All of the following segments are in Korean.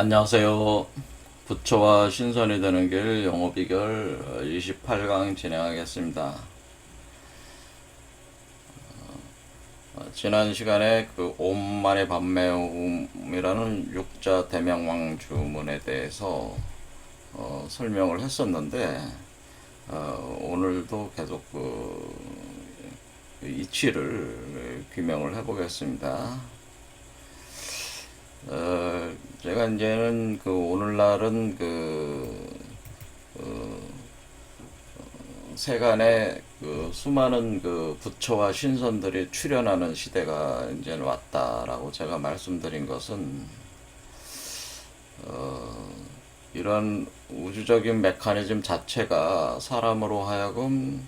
안녕하세요. 부처와 신선이 되는 길 영어 비결 28강 진행하겠습니다. 지난 시간에 그 옴만의 반매음이라는 육자 대명왕 주문에 대해서 설명을 했었는데 오늘도 계속 이치를 규명을 해보겠습니다. 제가 이제는 오늘날은 세간에 수많은 부처와 신선들이 출현하는 시대가 이제는 왔다라고 제가 말씀드린 것은, 이런 우주적인 메커니즘 자체가 사람으로 하여금,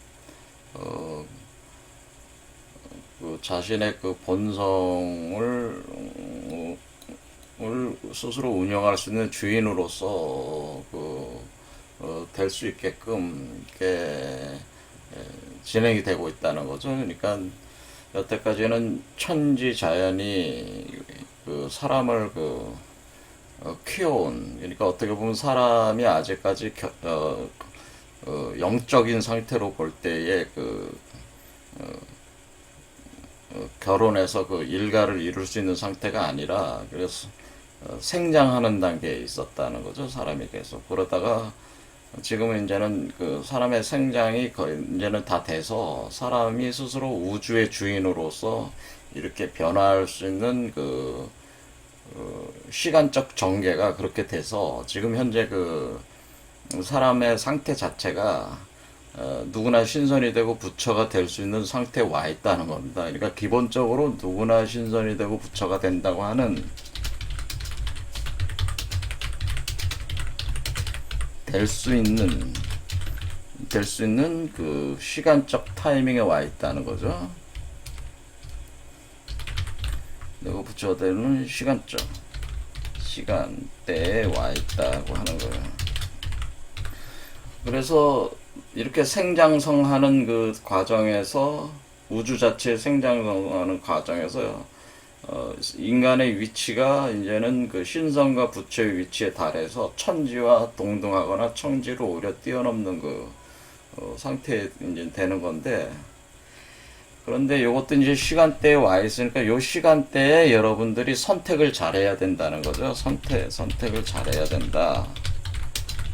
자신의 본성을 스스로 운영할 수 있는 주인으로서 될 수 있게끔 이렇게 진행이 되고 있다는 거죠. 그러니까 여태까지는 천지 자연이 사람을 키워온, 그러니까 어떻게 보면 사람이 아직까지 영적인 상태로 볼 때에 결혼해서 일가를 이룰 수 있는 상태가 아니라, 그래서 생장하는 단계에 있었다는 거죠. 사람이 계속. 그러다가 지금은 이제는 사람의 생장이 거의 이제는 다 돼서 사람이 스스로 우주의 주인으로서 이렇게 변화할 수 있는 시간적 전개가 그렇게 돼서 지금 현재 사람의 상태 자체가 누구나 신선이 되고 부처가 될 수 있는 상태에 와 있다는 겁니다. 그러니까 기본적으로 누구나 신선이 되고 부처가 된다고 하는, 될 수 있는 시간적 타이밍에 와 있다는 거죠. 그리고 부처가 되는 시간대에 와 있다고 하는 거예요. 그래서 이렇게 생장성하는 과정에서, 우주 자체 생장성하는 과정에서 인간의 위치가 이제는 신성과 부처의 위치에 달해서 천지와 동등하거나 청지를 오히려 뛰어넘는 상태에 이제 되는 건데, 그런데 이것도 이제 시간대에 와 있으니까 이 시간대에 여러분들이 선택을 잘해야 된다는 거죠. 선택을 잘해야 된다.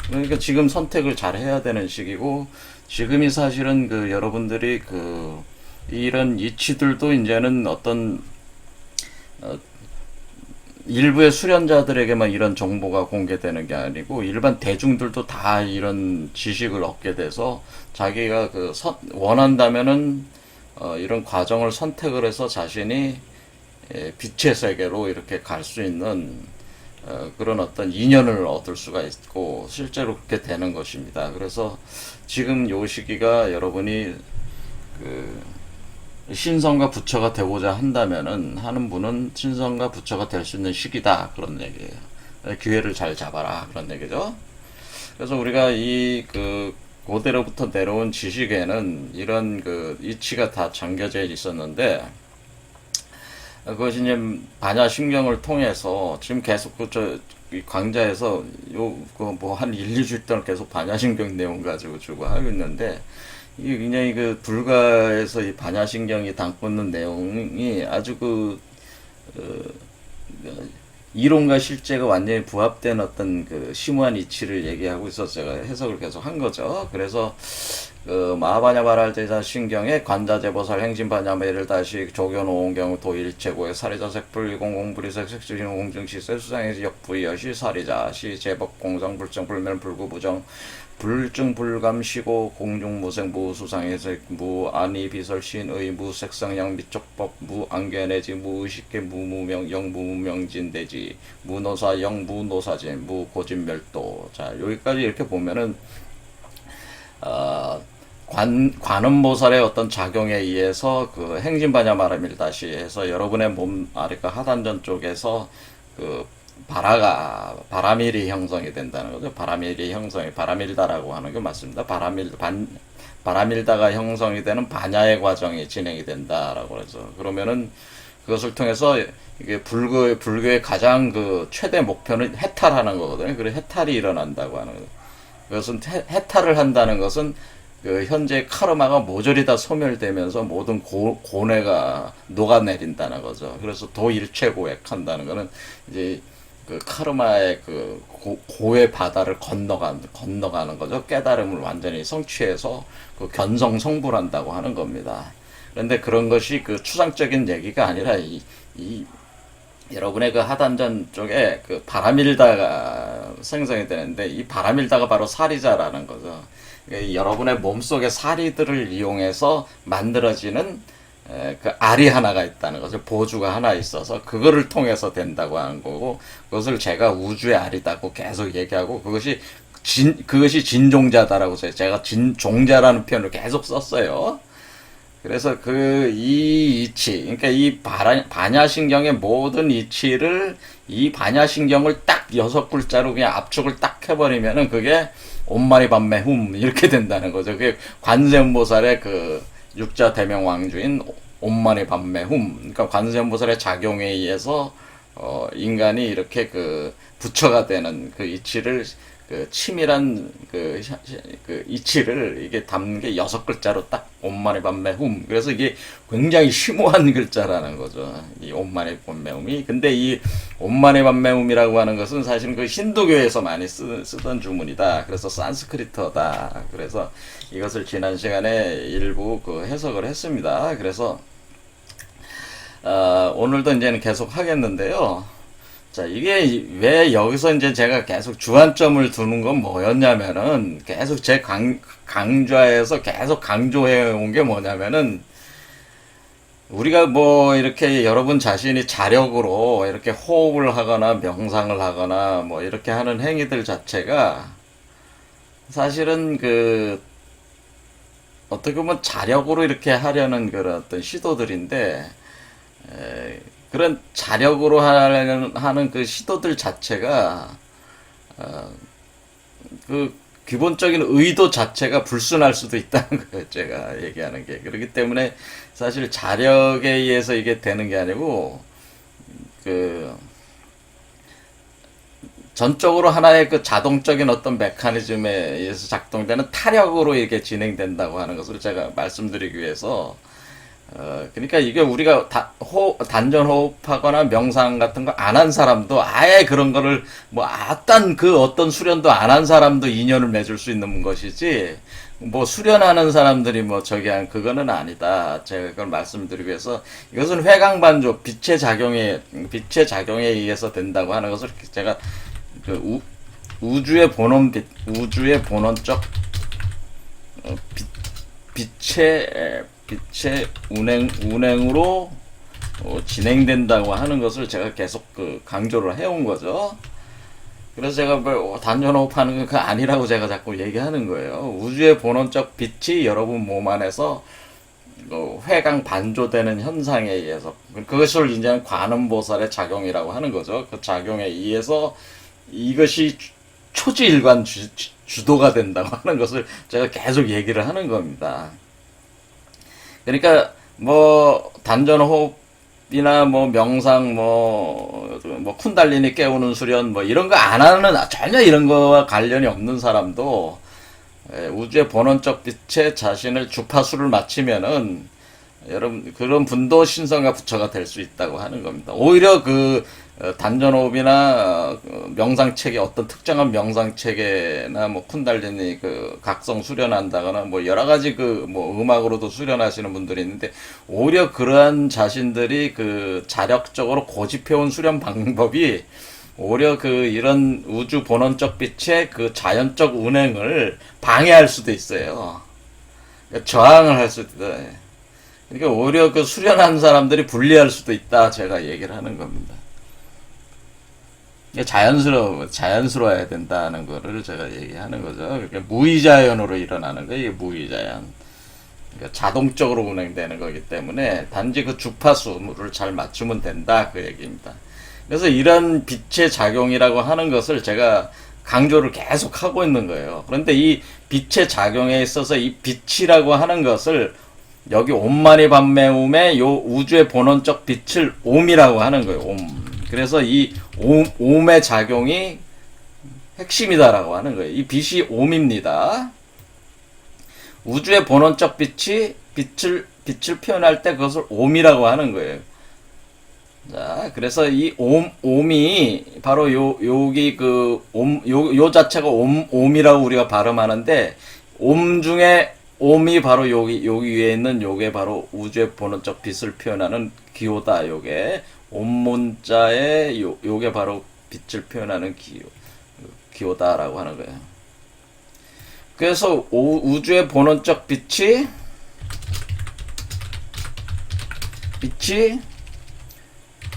그러니까 지금 선택을 잘 해야 되는 시기고, 지금이 사실은 여러분들이 이런 이치들도 이제는 어떤 일부의 수련자들에게만 이런 정보가 공개되는 게 아니고 일반 대중들도 다 이런 지식을 얻게 돼서 자기가 원한다면은 이런 과정을 선택을 해서 자신이 빛의 세계로 이렇게 갈 수 있는 그런 어떤 인연을 얻을 수가 있고 실제로 그렇게 되는 것입니다. 그래서 지금 요 시기가 여러분이 신성과 부처가 되고자 한다면은, 하는 분은 신성과 부처가 될 수 있는 시기다, 그런 얘기예요. 기회를 잘 잡아라, 그런 얘기죠. 그래서 우리가 고대로부터 내려온 지식에는 이런 이치가 다 잠겨져 있었는데, 그것이 이제 반야심경을 통해서 지금 계속 이 강좌에서 한 1, 2주 동안 계속 반야심경 내용 가지고 주고 하고 있는데, 이게 굉장히 불가에서 이 반야심경이 담고 있는 내용이 아주 이론과 실제가 완전히 부합된 어떤 심오한 이치를 얘기하고 있어서 제가 해석을 계속 한 거죠. 그래서 마하바냐바랄제자 신경에 관자재보살 행진바냐메를 다시 조견오온 경우 도일체고의 사리자색 불공공불이색 색주신 공증시세 수상에서 역부여시 사리자시 제법 공상 불정 불면 불구부정 불증 불감시고 공중무색 무수상해색 무안이 비설신의 무색성양 미촉법 무안견내지 무의식계 무무명 영무명진대지 무노사 영무노사진 무고진멸도. 자, 여기까지 이렇게 보면은 관음보살의 어떤 작용에 의해서 행진바냐 마라밀다시 해서 여러분의 몸 아래가 하단전 쪽에서 바라밀이 형성이 된다는 거죠. 바라밀다라고 하는 게 맞습니다. 바라밀다가 형성이 되는 반야의 과정이 진행이 된다라고 그래서, 그러면은 그것을 통해서 이게 불교의 가장 그 최대 목표는 해탈하는 거거든요. 그래서 해탈이 일어난다고 하는 거예요. 그것은 해탈을 한다는 것은 그 현재 카르마가 모조리 다 소멸되면서 모든 고뇌가 녹아내린다는 거죠. 그래서 도일체고액한다는 거는 이제 그 카르마의 그 고의 바다를 건너가는 거죠. 깨달음을 완전히 성취해서 그 견성성불한다고 하는 겁니다. 그런데 그런 것이 그 추상적인 얘기가 아니라 여러분의 그 하단전 쪽에 그 바라밀다가 생성이 되는데, 이 바라밀다가 바로 사리자라는 거죠. 여러분의 몸속의 사리들을 이용해서 만들어지는 그 알이 하나가 있다는 거죠. 보주가 하나 있어서 그거를 통해서 된다고 하는 거고, 그것을 제가 우주의 알이다고 계속 얘기하고, 그것이 진종자다라고 써요. 제가 진종자라는 표현을 계속 썼어요. 그래서 이 이치, 그러니까 이 반야신경의 모든 이치를, 이 반야신경을 딱 6글자로 그냥 압축을 딱 해버리면은 그게 옴마니밤메훔 이렇게 된다는 거죠. 그게 관세음보살의 그 육자 대명 왕주인 옴마니밤메훔. 그러니까 관세음보살의 작용에 의해서 인간이 이렇게 그 부처가 되는 그 이치를, 그 치밀한 그 이치를 이게 담는 게 6글자로 딱 옴마니밤메훔. 그래서 이게 굉장히 심오한 글자라는 거죠. 이 옴마니밤메훔이. 근데 이 옴마니밤메훔이라고 하는 것은 사실 그 힌두교에서 많이 쓰던 주문이다. 그래서 산스크리트어다. 그래서 이것을 지난 시간에 일부 그 해석을 했습니다. 그래서 오늘도 이제는 계속 하겠는데요. 자, 이게 왜 여기서 이제 제가 계속 주안점을 두는 건 뭐였냐면은, 계속 제 강좌에서 계속 강조해 온 게 뭐냐면은, 우리가 뭐 이렇게 여러분 자신이 자력으로 이렇게 호흡을 하거나 명상을 하거나 뭐 이렇게 하는 행위들 자체가 사실은 그 어떻게 보면 자력으로 이렇게 하려는 그런 어떤 시도들인데, 그런 자력으로 하는 그 시도들 자체가 그 기본적인 의도 자체가 불순할 수도 있다는 거예요. 제가 얘기하는 게. 그렇기 때문에 사실 자력에 의해서 이게 되는 게 아니고, 그 전적으로 하나의 그 자동적인 어떤 메커니즘에 의해서 작동되는 타력으로 이게 진행된다고 하는 것을 제가 말씀드리기 위해서, 그러니까 이게 우리가 단전 호흡하거나 명상 같은 거 안 한 사람도, 아예 그런 거를 뭐 그 어떤 수련도 안 한 사람도 인연을 맺을 수 있는 것이지, 뭐 수련하는 사람들이 뭐 그거는 아니다. 제가 그걸 말씀드리기 위해서, 이것은 회광반조, 빛의 작용에 의해서 된다고 하는 것을 제가 그 우주의 본원적 빛의 운행으로 진행된다고 하는 것을 제가 계속 그 강조를 해온 거죠. 그래서 제가 뭐 단전호흡하는 거 아니라고 제가 자꾸 얘기하는 거예요. 우주의 본원적 빛이 여러분 몸 안에서 회강 반조되는 현상에 의해서, 그것을 이제 관음보살의 작용이라고 하는 거죠. 그 작용에 의해서 이것이 초지일관 주도가 된다고 하는 것을 제가 계속 얘기를 하는 겁니다. 그러니까 뭐 단전호흡이나 뭐 명상, 뭐 쿤달리니 깨우는 수련 뭐 이런 거 안 하는, 전혀 이런 거와 관련이 없는 사람도 우주의 본원적 빛에 자신을 주파수를 맞추면은 여러분 그런 분도 신성과 부처가 될 수 있다고 하는 겁니다. 오히려 그 단전호흡이나 명상체계, 어떤 특정한 명상체계나 뭐 쿤달리니 그 각성 수련한다거나 뭐 여러 가지 그 뭐 음악으로도 수련하시는 분들이 있는데, 오히려 그러한 자신들이 그 자력적으로 고집해온 수련 방법이 오히려 그 이런 우주 본원적 빛의 그 자연적 운행을 방해할 수도 있어요. 그러니까 저항을 할 수도 있다. 그러니까 오히려 그 수련한 사람들이 불리할 수도 있다. 제가 얘기를 하는 겁니다. 자연스러워야 된다는 거를 제가 얘기하는 거죠. 그러니까 무의자연으로 일어나는 거예요. 이게 무의자연. 그러니까 자동적으로 운행되는 거기 때문에 단지 그 주파수를 잘 맞추면 된다. 그 얘기입니다. 그래서 이런 빛의 작용이라고 하는 것을 제가 강조를 계속 하고 있는 거예요. 그런데 이 빛의 작용에 있어서 이 빛이라고 하는 것을 여기 옴마니 밤매움의 요 우주의 본원적 빛을 옴이라고 하는 거예요. 옴. 그래서 이 옴의 작용이 핵심이다라고 하는 거예요. 이 빛이 옴입니다. 우주의 본원적 빛을 표현할 때 그것을 옴이라고 하는 거예요. 자, 그래서 이 옴이 바로 여기 요 자체가 옴이라고 우리가 발음하는데, 옴 중에 옴이 바로 여기 위에 있는 요게 바로 우주의 본원적 빛을 표현하는 기호다. 요게 옴문자의 요게 바로 빛을 표현하는 기호다라고 하는 거예요. 그래서 우주의 본원적 빛이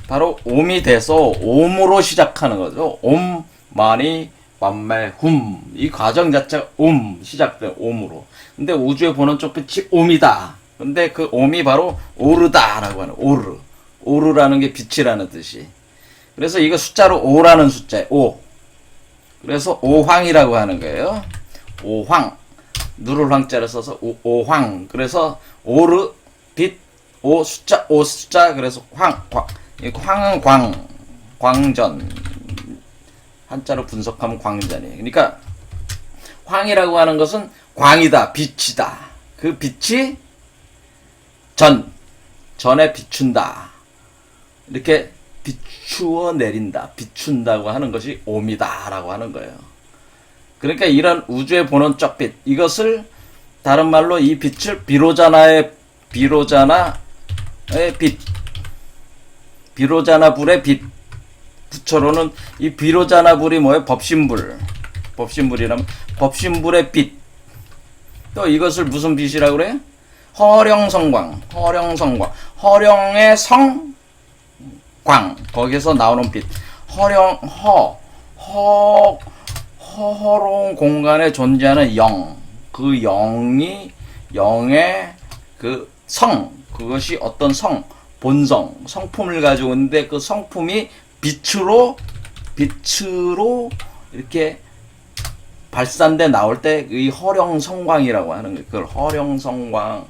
바로 옴이 돼서 옴으로 시작하는 거죠. 옴, 마니, 밤매, 훔. 이 과정 자체가 시작돼요. 옴으로. 근데 우주의 본원적 빛이 옴이다. 근데 그 옴이 바로 오르다라고 하는, 오르라는 게 빛이라는 뜻이. 그래서 이거 숫자로 5라는 숫자에 5. 그래서 오황이라고 하는 거예요. 오황. 누를 황자를 써서 오황. 그래서 오르, 빛, 오 숫자. 그래서 황은 광전. 한자로 분석하면 광전이에요. 그러니까 황이라고 하는 것은 광이다, 빛이다. 그 빛이 전에 비춘다. 이렇게 비추어 내린다, 비춘다고 하는 것이 옴이다라고 하는 거예요. 그러니까 이런 우주의 본원적 빛, 이것을 다른 말로 이 빛을 비로자나 불의 빛, 부처로는 이 비로자나 불이 뭐예요? 법신불이라면 법신불의 빛. 또 이것을 무슨 빛이라고 그래요? 허령성광. 허령의 성광. 거기서 나오는 빛. 허로운 공간에 존재하는 영. 그 영의 그 그것이 어떤 본성, 성품을 가지고 있는데 그 성품이 빛으로 이렇게 발산돼 나올 때 이 허령성광이라고 하는 거예요. 그걸 허령성광의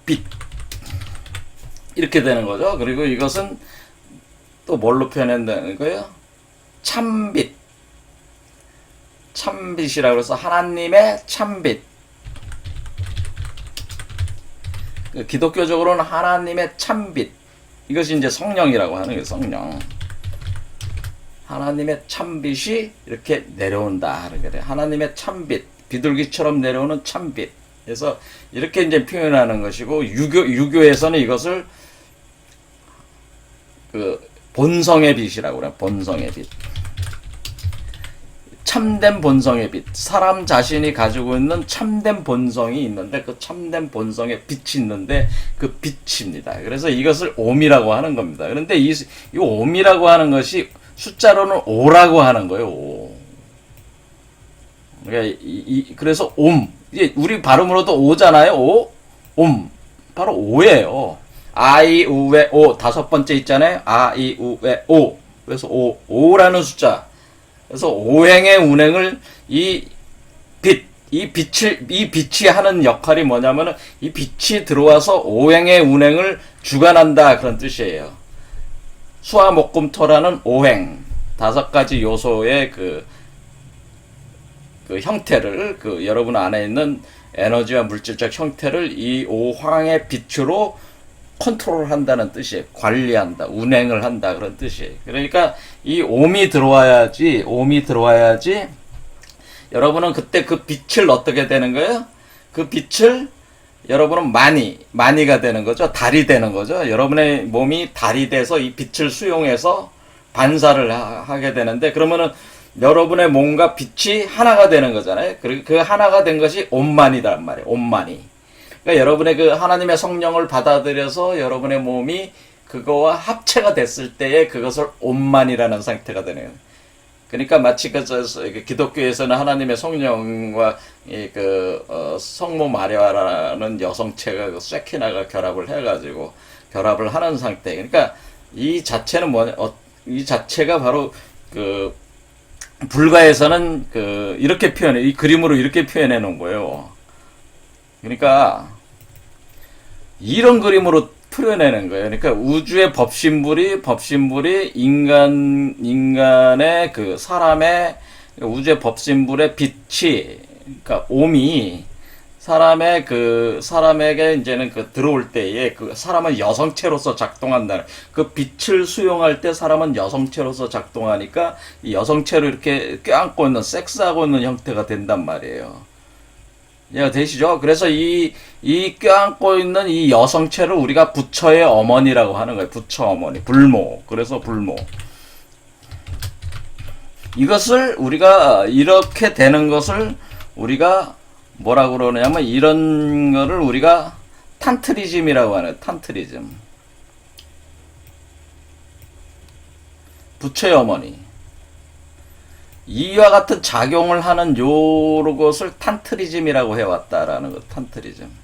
빛. 이렇게 되는 거죠. 그리고 이것은 또 뭘로 표현한다는 거예요? 참빛이라고 해서 하나님의 참빛. 기독교적으로는 하나님의 참빛. 이것이 이제 성령이라고 하는 거예요. 성령. 하나님의 참빛이 이렇게 내려온다 하는 거예요. 하나님의 참빛. 비둘기처럼 내려오는 참빛. 그래서 이렇게 이제 표현하는 것이고, 유교에서는 이것을 본성의 빛이라고 그래요. 본성의 빛. 참된 본성의 빛. 사람 자신이 가지고 있는 참된 본성이 있는데, 그 참된 본성의 빛이 있는데, 그 빛입니다. 그래서 이것을 옴이라고 하는 겁니다. 그런데 이 옴이라고 하는 것이 숫자로는 5라고 하는 거예요. 5. 그러니까 그래서 옴. 이게 우리 발음으로도 5잖아요. 옴. 바로 5예요. 아이, 우에, 오. 5번째 있잖아요. 아이, 우에, 오. 그래서 5라는 숫자. 그래서 오행의 운행을 이 빛이 하는 역할이 뭐냐면은 이 빛이 들어와서 오행의 운행을 주관한다, 그런 뜻이에요. 수화목금토라는 오행, 5가지 요소의 그 형태를, 여러분 안에 있는 에너지와 물질적 형태를 이 오황의 빛으로 컨트롤 한다는 뜻이에요. 관리한다, 운행을 한다, 그런 뜻이에요. 그러니까 이 옴이 들어와야지 여러분은 그때 그 빛을 어떻게 되는 거예요? 그 빛을 여러분은 마니가 되는 거죠. 달이 되는 거죠. 여러분의 몸이 달이 돼서 이 빛을 수용해서 반사를 하게 되는데, 그러면은 여러분의 몸과 빛이 하나가 되는 거잖아요. 그리고 그 하나가 된 것이 옴만이란 말이에요. 옴만이. 그러니까 여러분의 그 하나님의 성령을 받아들여서 여러분의 몸이 그거와 합체가 됐을 때에 그것을 옴만이라는 상태가 되는 거예요. 그러니까 마치 기독교에서는 하나님의 성령과 성모 마리아라는 여성체가 쇠키나가 결합을 해가지고 결합을 하는 상태. 그러니까 이 자체는 이 자체가 바로 불가에서는 이렇게 이 그림으로 이렇게 표현해 놓은 거예요. 그러니까 이런 그림으로 풀어내는 거예요. 그러니까 우주의 법신불이 인간의 그 사람의 우주의 법신불의 빛이, 그러니까 옴이 사람에게 이제는 그 들어올 때에 그 사람은 여성체로서 작동한다는, 그 빛을 수용할 때 사람은 여성체로서 작동하니까 이 여성체로 이렇게 껴안고 있는, 섹스하고 있는 형태가 된단 말이에요. 이해가 되시죠? 그래서 이 껴안고 있는 이 여성체를 우리가 부처의 어머니라고 하는 거예요. 부처 어머니, 불모. 그래서 불모. 이것을 우리가 이렇게 되는 것을 우리가 뭐라고 그러냐면, 이런 거를 우리가 탄트리즘이라고 하는, 탄트리즘. 부처의 어머니. 이와 같은 작용을 하는 요것을 탄트리즘이라고 해왔다라는 것, 탄트리즘.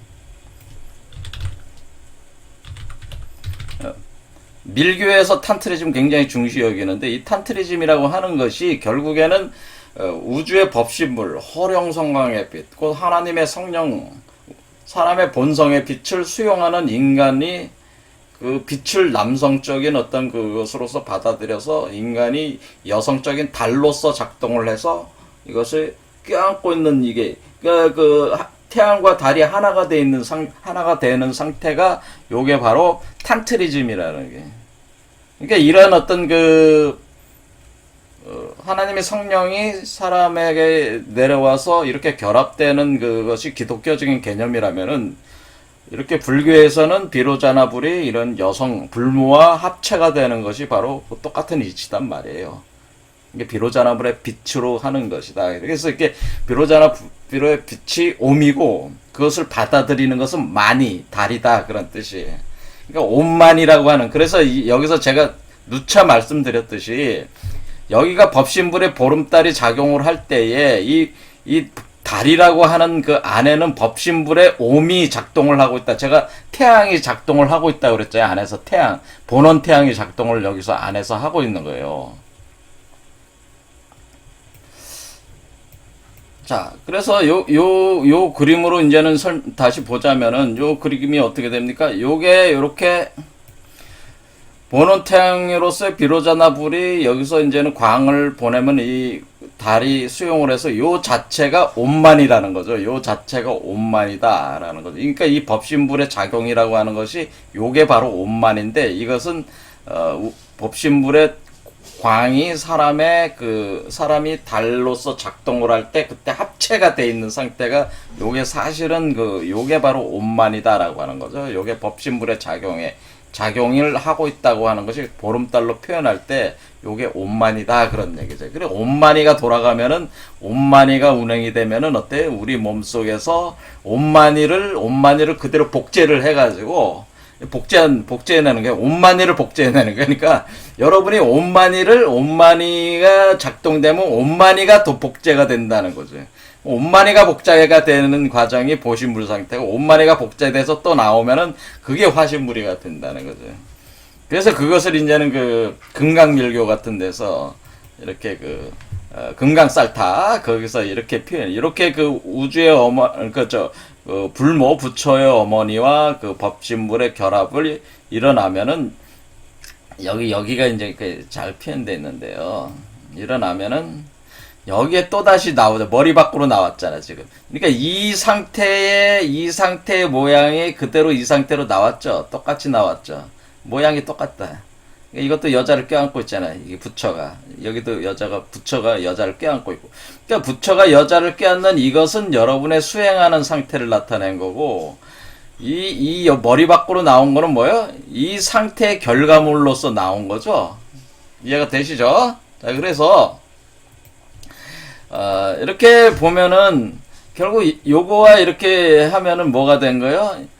밀교에서 탄트리즘 굉장히 중시 여기는데, 이 탄트리즘이라고 하는 것이 결국에는 우주의 법신물, 허령성광의 빛, 곧 하나님의 성령, 사람의 본성의 빛을 수용하는 인간이 그 빛을 남성적인 어떤 그것으로서 받아들여서 인간이 여성적인 달로서 작동을 해서 이것을 껴안고 있는, 이게 태양과 달이 하나가 되는 상태가 요게 바로 탄트리즘이라는 게. 그러니까 이런 어떤 하나님의 성령이 사람에게 내려와서 이렇게 결합되는 그것이 기독교적인 개념이라면은, 이렇게 불교에서는 비로자나 불이 이런 여성 불모와 합체가 되는 것이 바로 똑같은 이치단 말이에요. 이게 비로자나 불의 빛으로 하는 것이다. 그래서 이렇게 비로자나 불의 빛이 옴이고, 그것을 받아들이는 것은 만이, 달이다, 그런 뜻이에요. 그러니까 옴만이라고 하는, 그래서 여기서 제가 누차 말씀드렸듯이, 여기가 법신불의 보름달이 작용을 할 때에 이 달이라고 하는 그 안에는 법신불의 옴이 작동을 하고 있다. 제가 태양이 작동을 하고 있다 그랬죠. 안에서 태양, 본원 태양이 작동을 여기서 안에서 하고 있는 거예요. 자, 그래서 요 그림으로 이제는 다시 보자면은, 요 그림이 어떻게 됩니까? 요게 요렇게 본원 태양으로서의 비로자나 불이 여기서 이제는 광을 보내면 이 달이 수용을 해서 요 자체가 옴만이라는 거죠. 요 자체가 옴만이다라는 거죠. 그러니까 이 법신불의 작용이라고 하는 것이 요게 바로 옴만인데, 이것은 법신불의 광이 사람이 달로서 작동을 할 때 그때 합체가 돼 있는 상태가 요게 사실은 요게 바로 옴만이다라고 하는 거죠. 요게 법신불의 작용을 하고 있다고 하는 것이 보름달로 표현할 때 요게 옴만이다, 그런 얘기죠. 그래, 옴만이가 돌아가면은, 옴만이가 운행이 되면은 어때? 우리 몸속에서 옴만이를 그대로 복제를 해가지고, 복제해내는 거예요. 옴만이를 복제해내는 거예요. 그러니까 여러분이 옴만이가 작동되면 옴만이가 더 복제가 된다는 거죠. 옴만이가 복제가 되는 과정이 보신물 상태고, 옴만이가 복제돼서 또 나오면은 그게 화신물이가 된다는 거죠. 그래서 그것을 이제는 금강밀교 같은 데서 이렇게 금강살타 거기서 이렇게 이렇게 우주의 불모 부처의 어머니와 법신물의 결합을 일어나면은, 여기가 이제 잘 표현되어 있는데요. 일어나면은 여기에 또다시 나오죠. 머리 밖으로 나왔잖아, 지금. 그러니까 이 상태의 모양이 그대로 이 상태로 나왔죠. 똑같이 나왔죠. 모양이 똑같다. 이것도 여자를 껴안고 있잖아요. 이게 부처가. 여기도 부처가 여자를 껴안고 있고. 그러니까 부처가 여자를 껴안는 이것은 여러분의 수행하는 상태를 나타낸 거고, 이 머리 밖으로 나온 거는 뭐예요? 이 상태의 결과물로서 나온 거죠. 이해가 되시죠? 자, 그래서, 이렇게 보면은, 결국 요거와 이렇게 하면은 뭐가 된 거예요?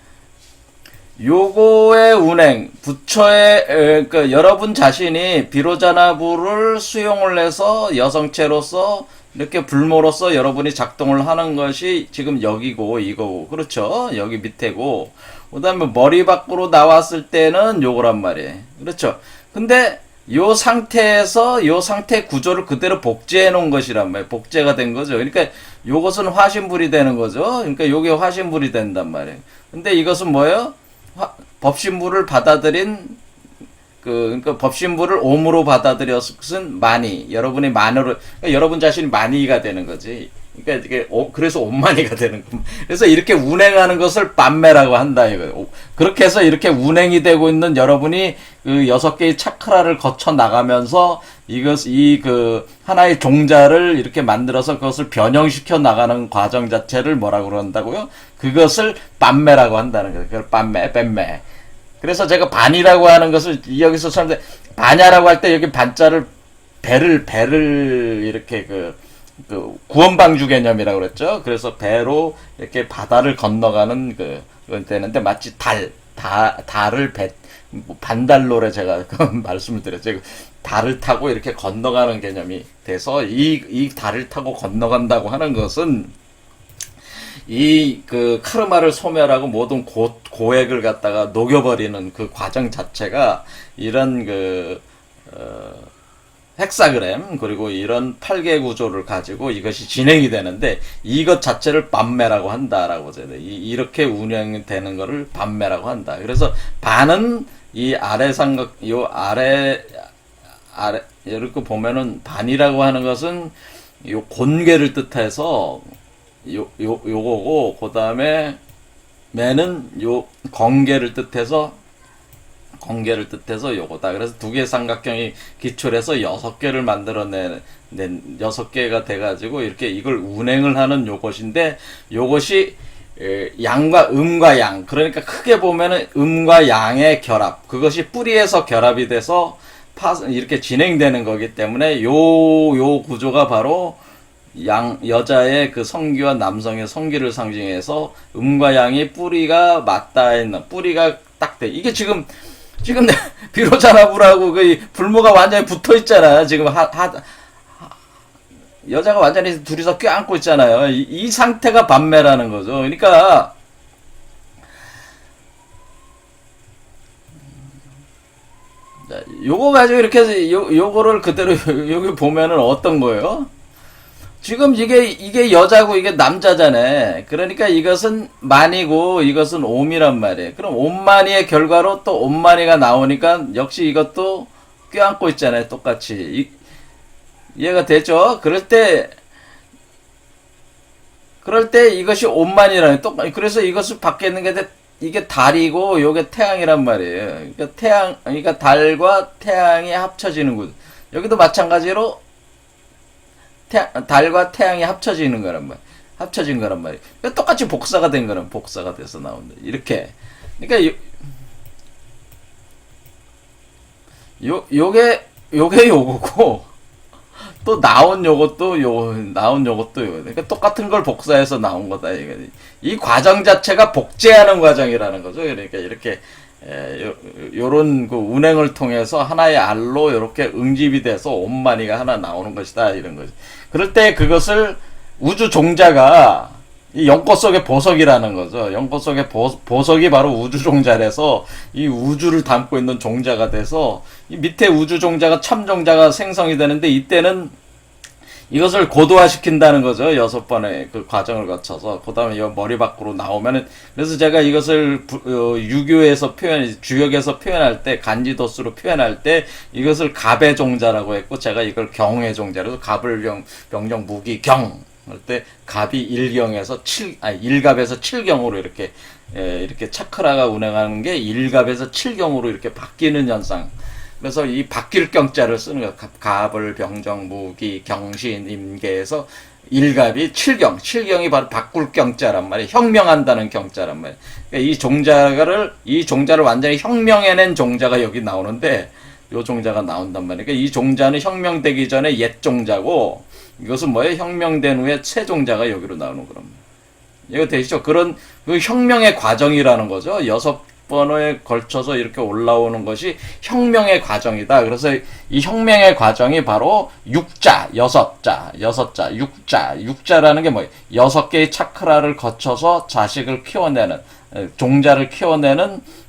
요거의 운행, 부처의, 여러분 자신이 비로자나부를 수용을 해서 여성체로서 이렇게 불모로서 여러분이 작동을 하는 것이 지금 여기고 이거고, 그렇죠? 여기 밑에고, 그 다음에 머리 밖으로 나왔을 때는 요거란 말이에요. 그렇죠? 근데 요 상태에서 요 상태 구조를 그대로 복제해 놓은 것이란 말이에요. 복제가 된 거죠. 그러니까 요것은 화신불이 되는 거죠. 그러니까 요게 화신불이 된단 말이에요. 근데 이것은 뭐예요? 법신부를 받아들인 그러니까 법신부를 옴으로 받아들였은 만이, 여러분이 만으로, 그러니까 여러분 자신이 만이가 되는 거지. 그러니까 이게 그래서 옴만이가 되는 거. 그래서 이렇게 운행하는 것을 빤매라고 한다 이거. 그렇게 해서 이렇게 운행이 되고 있는 여러분이 그 6개의 차크라를 거쳐 나가면서 그 하나의 종자를 이렇게 만들어서 그것을 변형시켜 나가는 과정 자체를 뭐라고 그런다고요? 그것을 빤매라고 한다는 거예요. 그걸 빤매. 그래서 제가 반이라고 하는 것을 여기서 사람들 반야라고 할 때 여기 반자를 배를 이렇게 구원방주 개념이라고 그랬죠. 그래서 배로 이렇게 바다를 건너가는 그건 되는데 마치 달을 반달로래 제가 말씀을 드렸죠. 달을 타고 이렇게 건너가는 개념이 돼서 이 달을 타고 건너간다고 하는 것은 카르마를 소멸하고 모든 고액을 갖다가 녹여버리는 그 과정 자체가 이런 헥사그램 그리고 이런 8개 구조를 가지고 이것이 진행이 되는데 이것 자체를 반매라고 한다라고 이렇게 운영되는 거를 반매라고 한다. 그래서 반은 이 아래 이렇게 보면은 반이라고 하는 것은 요 곤괴를 뜻해서 요거고, 그 다음에 매는 요 건계를 뜻해서 요거다. 그래서 두 개의 삼각형이 기초해서 6개를 만들어낸 6개가 돼가지고 이렇게 이걸 운행을 하는 요것인데, 요것이 양과 음과 양, 그러니까 크게 보면은 음과 양의 결합, 그것이 뿌리에서 결합이 돼서 이렇게 진행되는 거기 때문에 요 구조가 바로 여자의 그 성기와 남성의 성기를 상징해서 음과 양이 뿌리가 맞닿아 있는, 뿌리가 딱 돼. 이게 지금 비로자나부라고 그 불모가 완전히 붙어 있잖아. 지금 여자가 완전히 둘이서 껴안고 있잖아요. 이 상태가 반매라는 거죠. 그러니까 요거 가지고 이렇게 해서 요거를 그대로 여기 보면은 어떤 거예요? 지금 이게 여자고 이게 남자잖아. 그러니까 이것은 만이고 이것은 옴이란 말이에요. 그럼 옴만이의 결과로 또 옴만이가 나오니까 역시 이것도 껴안고 있잖아요. 똑같이. 이해가 되죠? 그럴 때 이것이 옴만이라는, 그래서 이것을 밖에 있는 게 이게 달이고 요게 태양이란 말이에요. 그러니까 달과 태양이 합쳐지는 군. 여기도 마찬가지로 달과 태양이 합쳐진 거란 말이에요. 그러니까 똑같이 복사가 된 거는 복사가 돼서 나온다. 이렇게. 그러니까 요게 요거고, 또 나온 요것도 요거. 그러니까 똑같은 걸 복사해서 나온 거다. 이 과정 자체가 복제하는 과정이라는 거죠. 그러니까 이렇게 요런 그 운행을 통해서 하나의 알로 이렇게 응집이 돼서 옴마니가 하나 나오는 것이다, 이런 거죠. 그럴 때 그것을 우주 종자가 이 연꽃 속의 보석이라는 거죠. 연꽃 속의 보석이 바로 우주 종자라서 이 우주를 담고 있는 종자가 돼서 이 밑에 우주 종자가 참 종자가 생성이 되는데, 이때는 이것을 고도화시킨다는 거죠. 6번의 그 과정을 거쳐서. 그 다음에 머리 밖으로 나오면은, 그래서 제가 이것을 유교에서 주역에서 표현할 때, 간지도수로 표현할 때, 이것을 갑의 종자라고 했고, 제가 이걸 경의 종자라서 갑을 병정 무기 경. 할 때 갑이 1경에서 1갑에서 7경으로 이렇게 차크라가 운행하는 게 1갑에서 7경으로 이렇게 바뀌는 현상. 그래서 이 바뀔 경자를 쓰는 거예요. 갑을 병정 무기 경신 임계에서 1갑이 7경이 바로 바꿀 경자란 말이에요. 혁명한다는 경자란 말이에요. 그러니까 이 종자를 완전히 혁명해낸 종자가 여기 나오는데, 요 종자가 나온단 말이에요. 그러니까 이 종자는 혁명되기 전에 옛 종자고, 이것은 뭐예요? 혁명된 후에 새 종자가 여기로 나오는 거란 말이에요. 이거 되시죠? 그런 그 혁명의 과정이라는 거죠. 6번에 걸쳐서 이렇게 올라오는 것이 혁명의 과정이다. 그래서 이 혁명의 과정이 바로 6자, 6자라는 게 뭐예요? 6개의 차크라를 거쳐서 자식을 키워내는, 종자를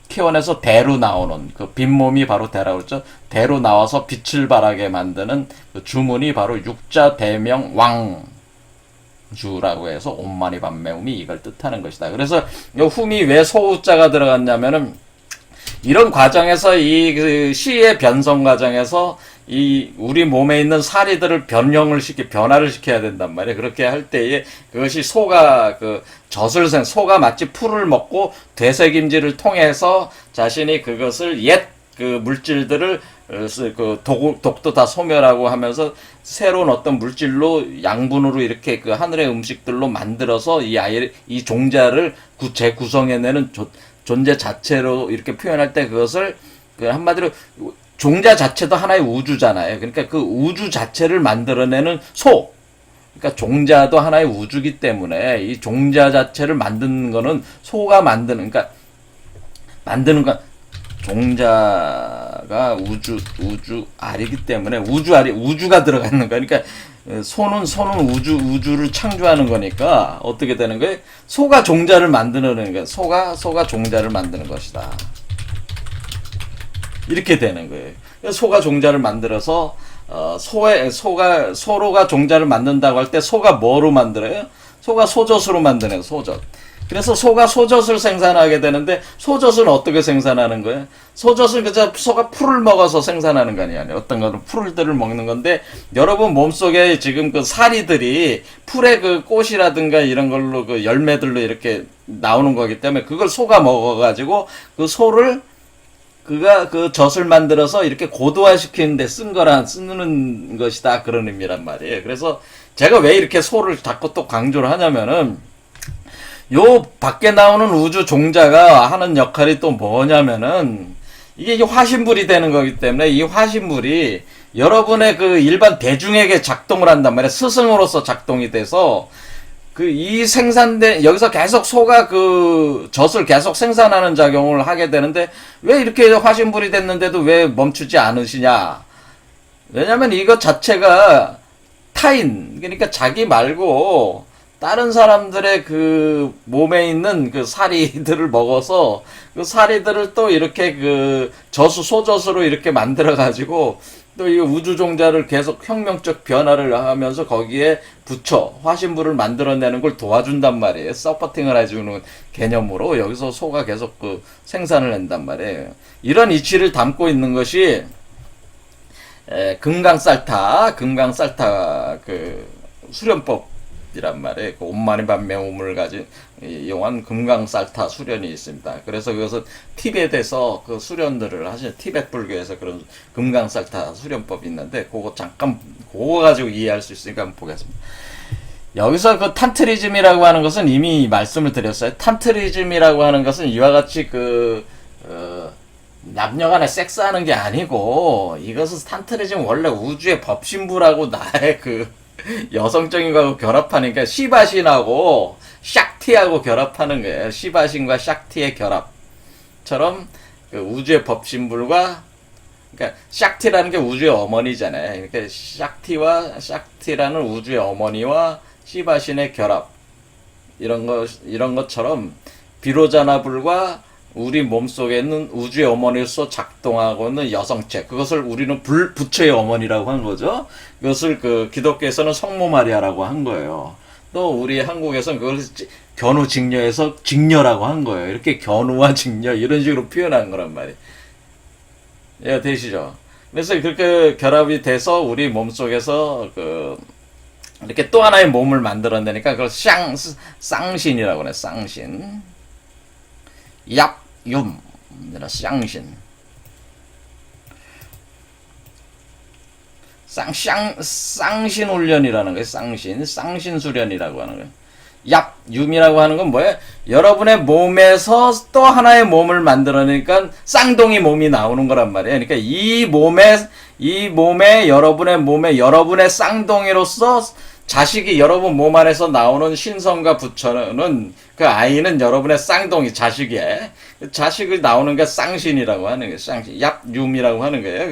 키워내서 대로 나오는 그 빈몸이 바로 대라고 했죠. 대로 나와서 빛을 발하게 만드는 그 주문이 바로 육자 대명 왕. 주라고 해서 온마니 반매음이 이걸 뜻하는 것이다. 그래서 이 훔이 왜 소우자가 들어갔냐면은 이런 과정에서 이 그 시의 변성 과정에서 이 우리 몸에 있는 사리들을 변화를 시켜야 된단 말이에요. 그렇게 할 때에 그것이 소가 그 소가 마치 풀을 먹고 되새김질을 통해서 자신이 그것을 옛 그 물질들을 그 독도 다 소멸하고 하면서 새로운 어떤 물질로 양분으로 이렇게 그 하늘의 음식들로 만들어서 이 종자를 재구성해내는 존재 자체로 이렇게 표현할 때 그것을 그 한마디로 종자 자체도 하나의 우주잖아요. 그러니까 그 우주 자체를 만들어내는 소. 그러니까 종자도 하나의 우주기 때문에 이 종자 자체를 만드는 거는 소가 그러니까 만드는 건 종자가 우주 알이기 때문에 우주가 들어가는 거니까 소는 우주를 창조하는 거니까 어떻게 되는 거예요? 소가 종자를 만드는 거예요. 소가 종자를 만드는 것이다. 이렇게 되는 거예요. 소가 종자를 만들어서 소로가 종자를 만든다고 할 때 소가 뭐로 만들어요? 소가 소젖으로 만드네요. 소젖. 그래서 소가 소젖을 생산하게 되는데 소젖은 어떻게 생산하는 거예요? 소젖은 그저 소가 풀을 먹어서 생산하는 거 아니에요. 어떤 거는 풀들을 먹는 건데 여러분 몸속에 지금 그 사리들이 풀의 그 꽃이라든가 이런 걸로 그 열매들로 이렇게 나오는 거기 때문에 그걸 소가 먹어가지고 그 소를 그가 그 젖을 만들어서 이렇게 고도화시키는데 쓰는 것이다. 그런 의미란 말이에요. 그래서 제가 왜 이렇게 소를 자꾸 또 강조를 하냐면은 요 밖에 나오는 우주 종자가 하는 역할이 또 뭐냐면은 이게 화신불이 되는 거기 때문에 이 화신불이 여러분의 그 일반 대중에게 작동을 한단 말이에요. 스승으로서 작동이 돼서 여기서 계속 소가 그 젖을 계속 생산하는 작용을 하게 되는데 왜 이렇게 화신불이 됐는데도 왜 멈추지 않으시냐? 왜냐면 이것 자체가 타인, 그러니까 자기 말고 다른 사람들의 그 몸에 있는 그 사리들을 먹어서 그 사리들을 또 이렇게 그 소젖으로 이렇게 만들어가지고 또 이 우주종자를 계속 혁명적 변화를 하면서 거기에 붙여 화신불을 만들어내는 걸 도와준단 말이에요. 서포팅을 해주는 개념으로 여기서 소가 계속 그 생산을 한단 말이에요. 이런 이치를 담고 있는 것이 금강살타 그 수련법이란 말이에요. 그 온마니 반매음을 가진 이용한 금강살타 수련이 있습니다. 그래서 그것은 티벳에서 그 수련들을 하시는 티벳 불교에서 그런 금강살타 수련법이 있는데 그거 가지고 이해할 수 있으니까 한번 보겠습니다. 여기서 그 탄트리즘이라고 하는 것은 이미 말씀을 드렸어요. 탄트리즘이라고 하는 것은 이와 같이 남녀간에 섹스하는 게 아니고 이것은 탄트리즘 원래 우주의 법신부라고 나의 그 여성적인 거하고 결합하니까 시바신하고 샥티하고 결합하는 거예요. 시바신과 샥티의 결합처럼 그 우주의 법신불과 그러니까 샥티라는 게 우주의 어머니잖아요. 그러니까 샥티라는 우주의 어머니와 시바신의 결합 이런 것처럼 비로자나불과 우리 몸속에 있는 우주의 어머니로서 작동하고 있는 여성체 그것을 우리는 부처의 어머니라고 한 거죠. 그것을 그 기독교에서는 성모 마리아라고 한 거예요. 또 우리 한국에서는 그걸 견우직녀에서 직녀라고 한 거예요. 이렇게 견우와 직녀 이런 식으로 표현한 거란 말이에요. 예, 되시죠? 그래서 그렇게 결합이 돼서 우리 몸속에서 이렇게 또 하나의 몸을 만들어내니까 그걸 쌍신이라고 그래. 쌍신. 얍윰 쌍신. 쌍신 훈련이라는 거예요. 쌍신 수련이라고 하는 거예요. 얍윰이라고 하는 건 뭐예요? 여러분의 몸에서 또 하나의 몸을 만들어내니까 쌍둥이 몸이 나오는 거란 말이에요. 그러니까 이 몸에 여러분의 쌍둥이로서 자식이 여러분 몸 안에서 나오는 신성과 부처는 그 아이는 여러분의 쌍둥이 자식이에요. 자식이 나오는 게 쌍신이라고 하는 거예요. 쌍신, 얍윰이라고 하는 거예요.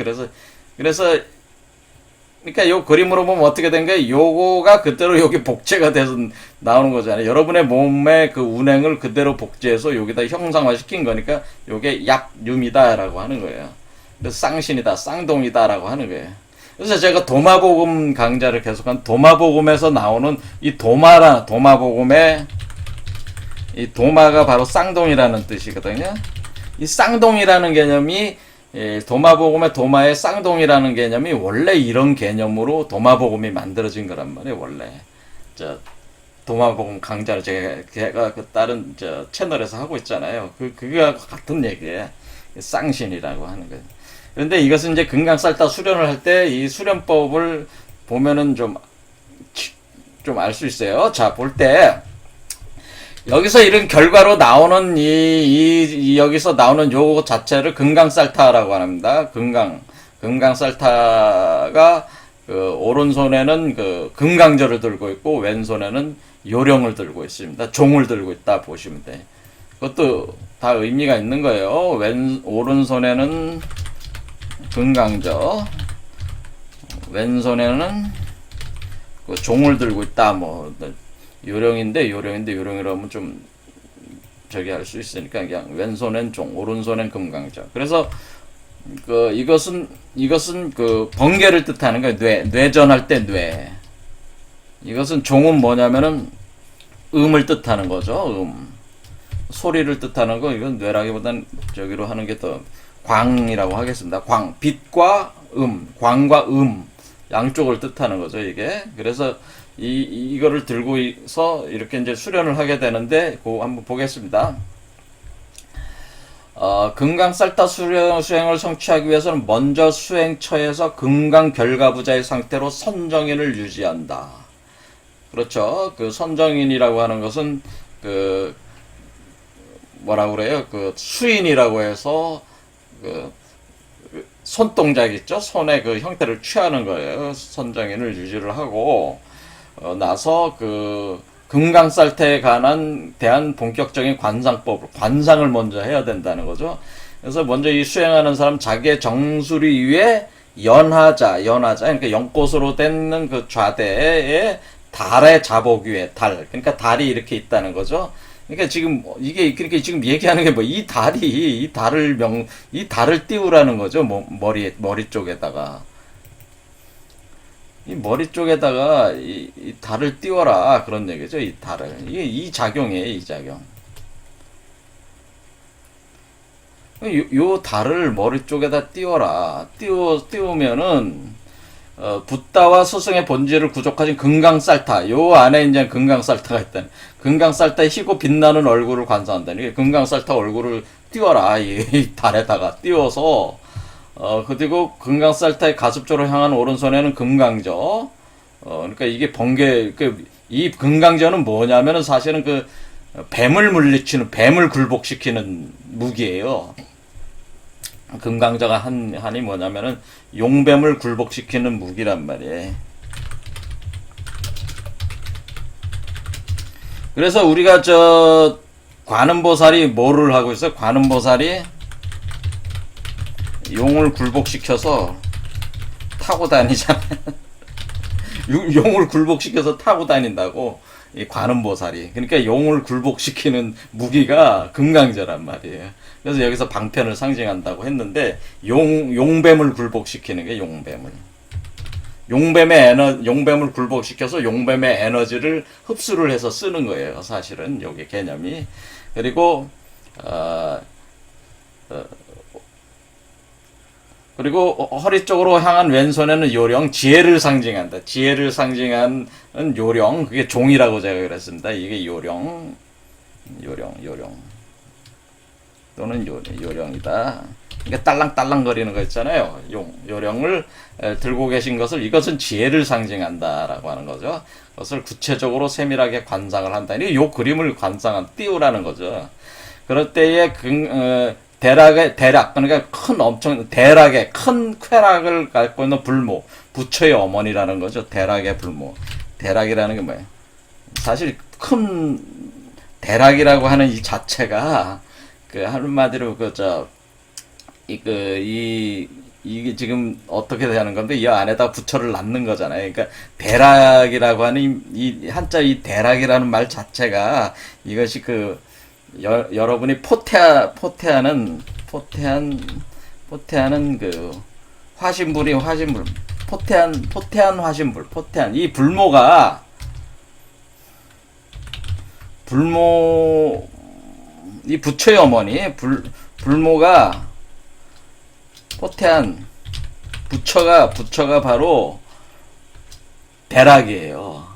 그래서 그러니까 요 그림으로 보면 어떻게 된 거예요? 요거가 그대로 여기 복제가 돼서 나오는 거잖아요. 여러분의 몸의 그 운행을 그대로 복제해서 여기다 형상화시킨 거니까 요게 얍윰이다라고 하는 거예요. 그래서 쌍신이다, 쌍동이다라고 하는 거예요. 그래서 제가 도마복음 강좌를 계속한 도마복음에서 나오는 이 도마복음의 이 도마가 바로 쌍동이라는 뜻이거든요. 이 쌍동이라는 개념이 도마복음의 도마의 쌍동이라는 개념이 원래 이런 개념으로 도마복음이 만들어진 거란 말이에요. 원래 저 도마복음 강좌를 제가 그 다른 저 채널에서 하고 있잖아요. 그거와 같은 얘기예요. 쌍신이라고 하는 거예요. 그런데 이것은 이제 금강쌀타 수련을 할 때 이 수련법을 보면은 좀 알 수 있어요. 자, 볼 때 여기서 이런 결과로 나오는 여기서 나오는 요거 자체를 금강쌀타라고 합니다. 금강쌀타가 그 오른손에는 그 금강저를 들고 있고 왼손에는 요령을 들고 있습니다. 종을 들고 있다 보시면 돼. 그것도 다 의미가 있는 거예요. 오른손에는 금강저, 왼손에는 그 종을 들고 있다. 뭐 요령이라면 좀 저기 할 수 있으니까 그냥 왼손엔 종, 오른손엔 금강저. 그래서 그 이것은 그 번개를 뜻하는 거예요. 뇌전할 때 뇌. 이것은 종은 뭐냐면은 음을 뜻하는 거죠. 소리를 뜻하는 거. 이건 뇌라기보단 저기로 하는 게 더 광이라고 하겠습니다. 빛과 광과 양쪽을 뜻하는 거죠, 이게. 그래서 이거를 들고서 이렇게 이제 수련을 하게 되는데, 그거 한번 보겠습니다. 금강쌀타 수행을 성취하기 위해서는 먼저 수행처에서 금강 결과부자의 상태로 선정인을 유지한다. 그렇죠. 그 선정인이라고 하는 것은 그 뭐라고 그래요? 그 수인이라고 해서 그 손동작 있죠? 손의 그 형태를 취하는 거예요. 선정인을 유지를 하고 나서 그 금강쌀타에 대한 본격적인 관상을 먼저 해야 된다는 거죠. 그래서 먼저 이 수행하는 사람 자기의 정수리 위에 연하자 그러니까 연꽃으로 된 그 좌대에 달의 자복 위에 그러니까 달이 이렇게 있다는 거죠. 그러니까 지금 그러니까 지금 얘기하는 게 뭐 이 달을 띄우라는 거죠. 머리 쪽에다가. 이 머리 쪽에다가 이 달을 띄워라 그런 얘기죠. 이 달을 이 작용이에요. 이 작용. 요 달을 머리 쪽에다 띄워라. 띄우면은 붓다와 스승의 본질을 구족하신 금강쌀타. 요 안에 이제 금강쌀타가 있다는. 금강쌀타의 희고 빛나는 얼굴을 관상한다는. 금강쌀타 얼굴을 띄워라. 이 달에다가 띄워서 그리고 금강쌀타의 가습조로 향한 오른손에는 금강저. 그러니까 이게 이 금강저는 뭐냐면은 사실은 그 뱀을 굴복시키는 무기예요. 금강저가 한이 뭐냐면은 용뱀을 굴복시키는 무기란 말이에요. 그래서 우리가 관음보살이 뭐를 하고 있어요? 관음보살이 용을 굴복시켜서 타고 다니잖아요. 용을 굴복시켜서 타고 다닌다고, 이 관음보살이. 그러니까 용을 굴복시키는 무기가 금강저란 말이에요. 그래서 여기서 방편을 상징한다고 했는데, 용뱀을 굴복시키는 게 용뱀을 굴복시켜서 용뱀의 에너지를 흡수를 해서 쓰는 거예요. 사실은 여기 개념이. 그리고 그리고 허리 쪽으로 향한 왼손에는 요령, 지혜를 상징한다. 지혜를 상징하는 요령, 그게 종이라고 제가 그랬습니다. 이게 요령 또는 요령이다. 이게 딸랑딸랑거리는 거 있잖아요. 요령을 들고 계신 이것은 지혜를 상징한다라고 하는 거죠. 그것을 구체적으로 세밀하게 관상을 한다. 요 그림을 띄우라는 거죠. 그럴 때에 그러니까 대락의 큰 쾌락을 갖고 있는 불모, 부처의 어머니라는 거죠. 대락의 불모. 대락이라는 게 뭐예요? 사실 큰 대락이라고 하는 이 자체가 한마디로 이게 지금 어떻게 되는 건데 이 안에다 부처를 낳는 거잖아요. 그러니까 대락이라고 하는 이 한자 이 대락이라는 말 자체가 이것이 여러분이 포태하는 그 화신불 포태한 화신불, 포태한 이 불모가 이 부처의 어머니 불모가 포태한 부처가 바로 대락이에요.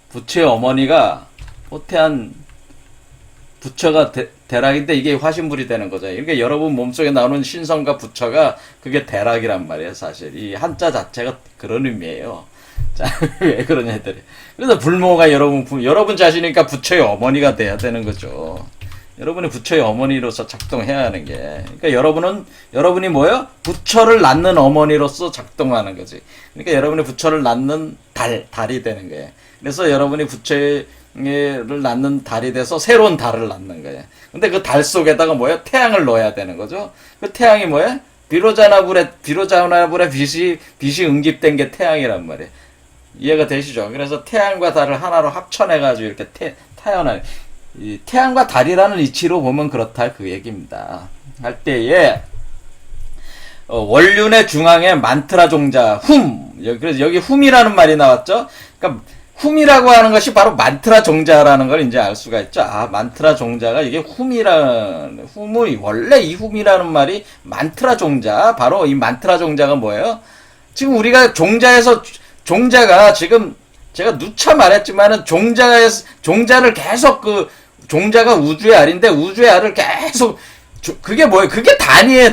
부처의 어머니가 포태한 부처가 대락인데 이게 화신불이 되는 거죠. 그러니까 여러분 몸속에 나오는 신성과 부처가 그게 대락이란 말이에요. 사실 이 한자 자체가 그런 의미예요. 자, 왜 그러냐 했더니 그래서 불모가 여러분 자신이니까 부처의 어머니가 돼야 되는 거죠. 여러분이 부처의 어머니로서 작동해야 하는 게, 그러니까 여러분이 뭐예요? 부처를 낳는 어머니로서 작동하는 거지. 그러니까 여러분이 부처를 낳는 달이 되는 거예요. 그래서 여러분이 부처를 낳는 달이 돼서 새로운 달을 낳는 거예요. 근데 그 달 속에다가 뭐예요? 태양을 넣어야 되는 거죠. 그 태양이 뭐예요? 비로자나불의 빛이 응집된 게 태양이란 말이에요. 이해가 되시죠? 그래서 태양과 달을 하나로 합쳐내가지고 이렇게 태어나는, 이 태양과 달이라는 이치로 보면 그렇다 그 얘기입니다. 할 때에 원륜의 중앙에 만트라 종자 그래서 여기 훔이라는 말이 나왔죠. 그러니까 훔이라고 하는 것이 바로 만트라 종자라는 걸 이제 알 수가 있죠. 아, 만트라 종자가 이게 원래 이 훔이라는 말이 만트라 종자, 바로 이 만트라 종자가 뭐예요? 지금 우리가 종자가 지금 제가 누차 말했지만은 종자를 계속 종자가 우주의 알인데 우주의 알을 계속 그게 뭐예요? 그게 단이에요.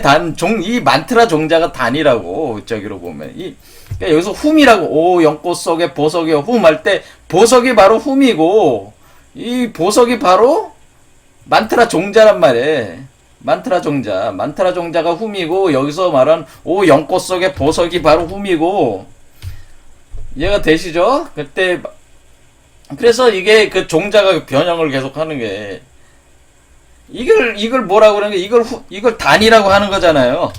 이 만트라 종자가 단이라고 저기로 보면 그러니까 여기서 훔이라고 오 연꽃 속에 보석이 훔할 때 보석이 바로 훔이고 이 보석이 바로 만트라 종자란 말이에요. 만트라 종자가 훔이고 여기서 말한 오 연꽃 속에 보석이 바로 훔이고 이해가 되시죠? 그래서 이게 그 종자가 변형을 계속하는 게 이걸 뭐라고 그러는 게 이걸 단이라고 하는 거잖아요.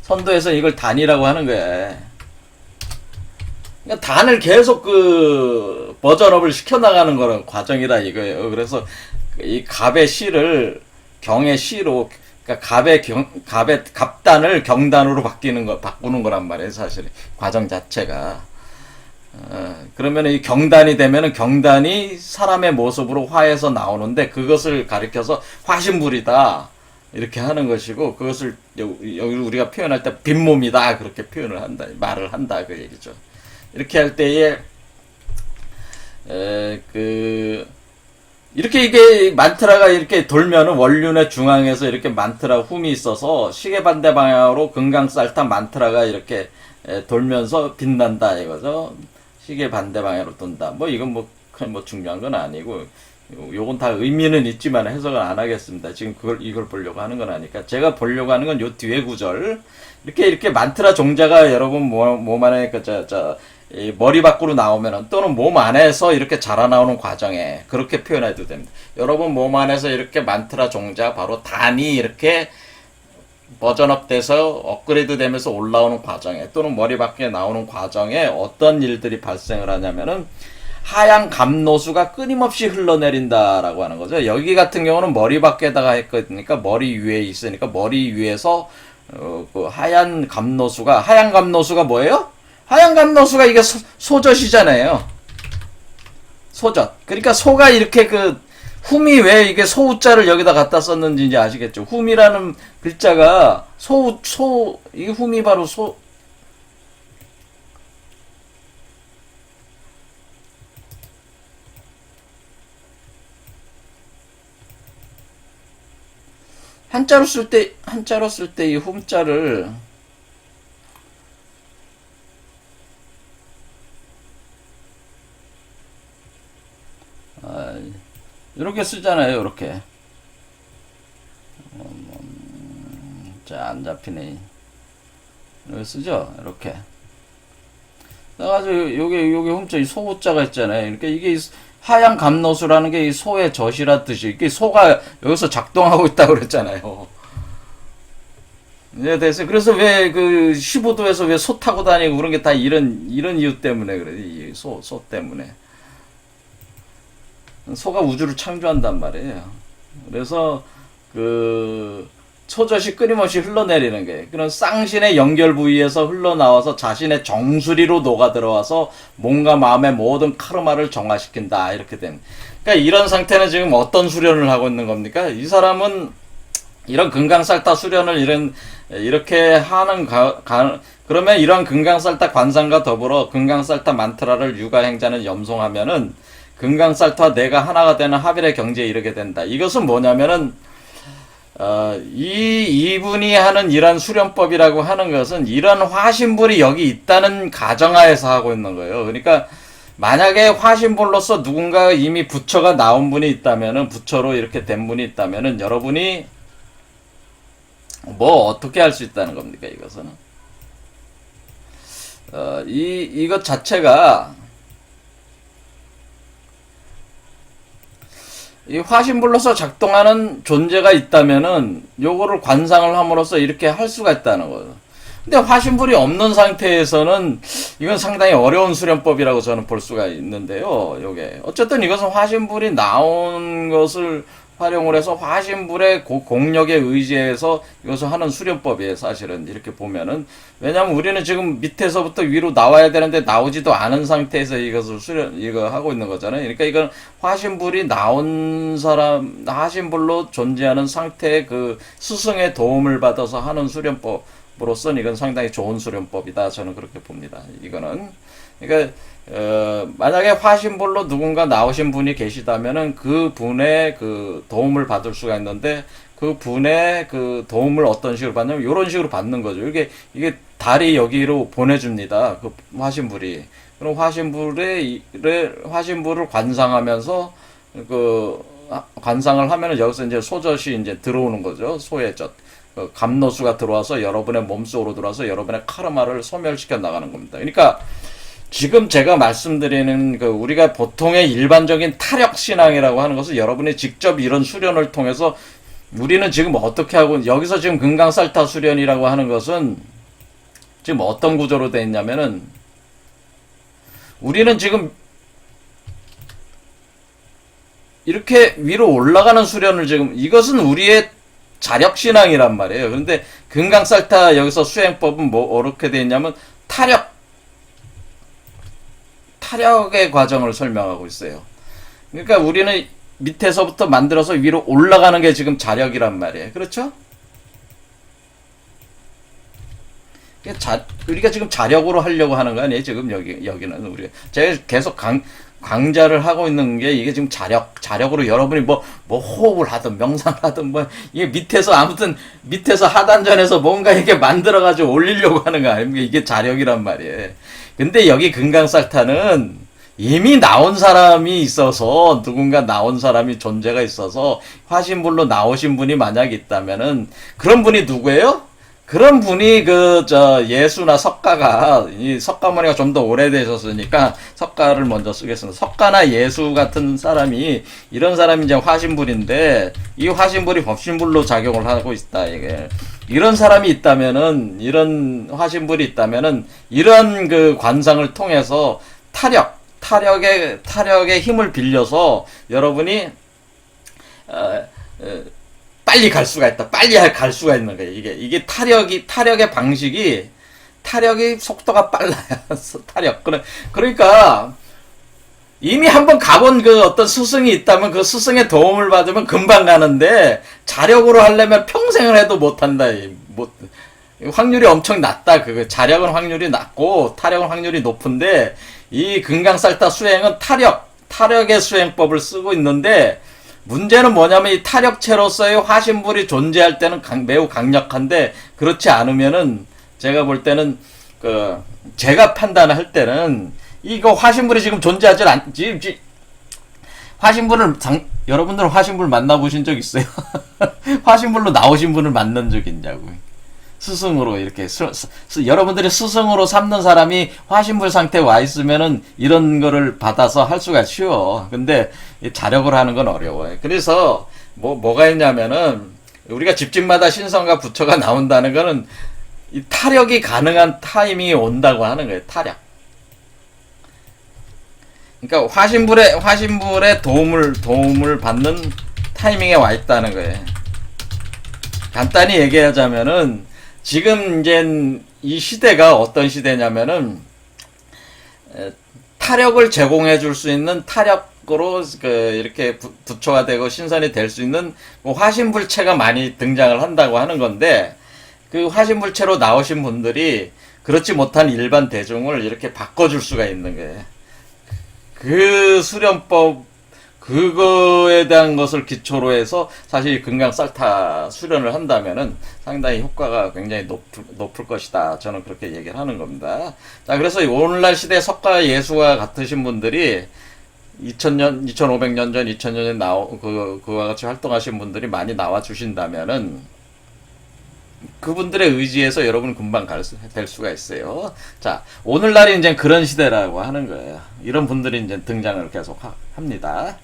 선도에서 이걸 단이라고 하는 거야. 그러니까 단을 계속 버전업을 시켜나가는 거는 과정이다 이거예요. 그래서 이 갑의 시를 경의 시로, 그러니까 갑단을 경단으로 바꾸는 거란 말이에요. 사실 과정 자체가. 그러면 이 경단이 되면은 경단이 사람의 모습으로 화해서 나오는데 그것을 가리켜서 화신불이다 이렇게 하는 것이고, 그것을 여기 우리가 표현할 때 빈몸이다 그렇게 말을 한다 그 얘기죠. 이렇게 할 때에 이렇게 이게 만트라가 이렇게 돌면은 원륜의 중앙에서 이렇게 만트라 훔이 있어서 시계 반대 방향으로 금강살타 만트라가 이렇게 돌면서 빛난다 이거죠. 시계 반대 방향으로 돈다. 이건 중요한 건 아니고, 요건 다 의미는 있지만 해석은 안 하겠습니다. 지금 이걸 보려고 하는 건 아니까. 제가 보려고 하는 건 요 뒤에 구절. 이렇게 만트라 종자가 여러분 몸 안에 이 머리 밖으로 나오면은, 또는 몸 안에서 이렇게 자라나오는 과정에 그렇게 표현해도 됩니다. 여러분 몸 안에서 이렇게 만트라 종자, 바로 단이 이렇게 버전업 돼서 업그레이드 되면서 올라오는 과정에, 또는 머리 밖에 나오는 과정에 어떤 일들이 발생을 하냐면은 하얀 감노수가 끊임없이 흘러내린다라고 하는 거죠. 여기 같은 경우는 머리 밖에다가 했으니까 머리 위에 있으니까 머리 위에서 그 하얀 감노수가 뭐예요? 하얀 감노수가 이게 소젖이잖아요. 소젖. 그러니까 소가 이렇게 훔이 왜 이게 소우자를 여기다 갖다 썼는지 이제 아시겠죠? 훔이라는 글자가 이게 훔이 바로 한자로 쓸 때 이 훔자를 이렇게 쓰잖아요. 이렇게. 자, 안 잡히네. 이렇게 쓰죠. 이렇게. 그래가지고 여기 훔쳐 이 소우자가 있잖아요. 그러니까 이게 하얀 감노수라는 게 이 소의 젖이라 뜻이. 이게 소가 여기서 작동하고 있다고 그랬잖아요. 네, 됐어요. 그래서 왜 15도에서 왜 소 타고 다니고 그런 게 다 이런 이유 때문에 그래. 이 소 때문에. 소가 우주를 창조한단 말이에요. 그래서 소젖이 끊임없이 흘러내리는 거예요. 그런 쌍신의 연결 부위에서 흘러나와서 자신의 정수리로 녹아 들어와서 몸과 마음의 모든 카르마를 정화시킨다. 이렇게 된. 그러니까 이런 상태는 지금 어떤 수련을 하고 있는 겁니까? 이 사람은 이런 금강살타 수련을 이렇게 하는 그러면 이런 금강살타 관상과 더불어 금강살타 만트라를 육아행자는 염송하면은 금강살타 내가 하나가 되는 합일의 경지에 이르게 된다. 이것은 뭐냐면은 이분이 하는 이런 수련법이라고 하는 것은 이런 화신불이 여기 있다는 가정하에서 하고 있는 거예요. 그러니까 만약에 화신불로서 누군가 이미 부처가 나온 분이 있다면은 부처로 이렇게 된 분이 있다면은 여러분이 뭐 어떻게 할 수 있다는 겁니까? 이것은 이것 자체가 이 화신불로서 작동하는 존재가 있다면은 요거를 관상을 함으로써 이렇게 할 수가 있다는 거예요. 근데 화신불이 없는 상태에서는 이건 상당히 어려운 수련법이라고 저는 볼 수가 있는데요. 요게 어쨌든 이것은 화신불이 나온 것을 활용을 해서 화신불의 공력에 의지해서 이것을 하는 수련법이에요. 사실은 이렇게 보면은 왜냐하면 우리는 지금 밑에서부터 위로 나와야 되는데 나오지도 않은 상태에서 이것을 이거 하고 있는 거잖아요. 그러니까 이건 화신불이 나온 사람, 화신불로 존재하는 상태의 그 스승의 도움을 받아서 하는 수련법으로서는 이건 상당히 좋은 수련법이다. 저는 그렇게 봅니다. 이거는 그러니까 만약에 화신불로 누군가 나오신 분이 계시다면은 그 분의 그 도움을 받을 수가 있는데 그 분의 그 도움을 어떤 식으로 받냐면 이런 식으로 받는 거죠. 이게 달이 여기로 보내줍니다. 그 화신불이. 그럼 화신불을 관상하면서 그 관상을 하면은 여기서 이제 소젖이 이제 들어오는 거죠. 소의 젖. 그 감노수가 들어와서 여러분의 몸속으로 들어와서 여러분의 카르마를 소멸시켜 나가는 겁니다. 그러니까 지금 제가 말씀드리는 그 우리가 보통의 일반적인 타력 신앙이라고 하는 것은 여러분이 직접 이런 수련을 통해서 우리는 지금 어떻게 하고 여기서 지금 금강살타 수련이라고 하는 것은 지금 어떤 구조로 되어 있냐면은 우리는 지금 이렇게 위로 올라가는 수련을 지금 이것은 우리의 자력 신앙이란 말이에요. 그런데 금강살타 여기서 수행법은 뭐 어떻게 되어 있냐면 타력의 과정을 설명하고 있어요. 그러니까 우리는 밑에서부터 만들어서 위로 올라가는 게 지금 자력이란 말이에요. 그렇죠? 우리가 지금 자력으로 하려고 하는 거 아니에요? 지금 여기는 우리 제가 계속 강좌를 하고 있는 게 이게 지금 자력으로 여러분이 뭐 호흡을 하든 명상을 하든 뭐 이게 아무튼 밑에서 하단전에서 뭔가 이렇게 만들어가지고 올리려고 하는 거 아닙니까? 이게 자력이란 말이에요. 근데 여기 금강살타는 이미 나온 사람이 있어서 누군가 나온 사람이 존재가 있어서 화신불로 나오신 분이 만약 있다면은 그런 분이 누구예요? 그런 분이 예수나 석가가 이 석가모니가 좀 더 오래되셨으니까 석가를 먼저 쓰겠습니다. 석가나 예수 같은 사람이 이런 사람이 이제 화신불인데 이 화신불이 법신불로 작용을 하고 있다. 이게 이런 사람이 있다면은 이런 화신불이 있다면은 이런 그 관상을 통해서 타력의 힘을 빌려서 여러분이 빨리 갈 수가 있다. 빨리 갈 수가 있는 거예요. 이게 타력의 방식이, 타력의 속도가 빨라요. 그러니까, 이미 한번 가본 그 어떤 스승이 있다면 그 스승의 도움을 받으면 금방 가는데, 자력으로 하려면 평생을 해도 못한다. 확률이 엄청 낮다. 자력은 확률이 낮고, 타력은 확률이 높은데, 이 금강살타 수행은 타력의 수행법을 쓰고 있는데, 문제는 뭐냐면 이 타력체로서의 화신불이 존재할 때는 매우 강력한데 그렇지 않으면은 제가 볼 때는 제가 판단할 때는 이거 화신불이 지금 존재하지 않지. 여러분들은 화신불 만나보신 적 있어요? 화신불로 나오신 분을 만난 적 있냐고. 스승으로 이렇게 여러분들이 스승으로 삼는 사람이 화신불 상태에 와 있으면은 이런 거를 받아서 할 수가 쉬워. 근데 자력을 하는 건 어려워요. 그래서 뭐가 있냐면은 우리가 집집마다 신성과 부처가 나온다는 거는 이 타력이 가능한 타이밍이 온다고 하는 거예요. 타력. 그러니까 화신불의 도움을 받는 타이밍에 와 있다는 거예요. 간단히 얘기하자면은 지금 이제 이 시대가 어떤 시대냐면은 타력을 제공해 줄 수 있는 타력으로 이렇게 부처가 되고 신선이 될 수 있는 화신불체가 많이 등장을 한다고 하는 건데, 그 화신불체로 나오신 분들이 그렇지 못한 일반 대중을 이렇게 바꿔줄 수가 있는 거예요. 그 수련법, 그거에 대한 것을 기초로 해서 사실 금강살타 수련을 한다면은 상당히 효과가 굉장히 높을 것이다. 저는 그렇게 얘기를 하는 겁니다. 자, 그래서 오늘날 시대 석가 예수와 같으신 분들이 2000년, 2500년 전, 2000년에 그와 같이 활동하신 분들이 많이 나와 주신다면은 그분들의 의지에서 여러분 금방 될 수가 있어요. 자, 오늘날이 이제 그런 시대라고 하는 거예요. 이런 분들이 이제 등장을 계속 합니다.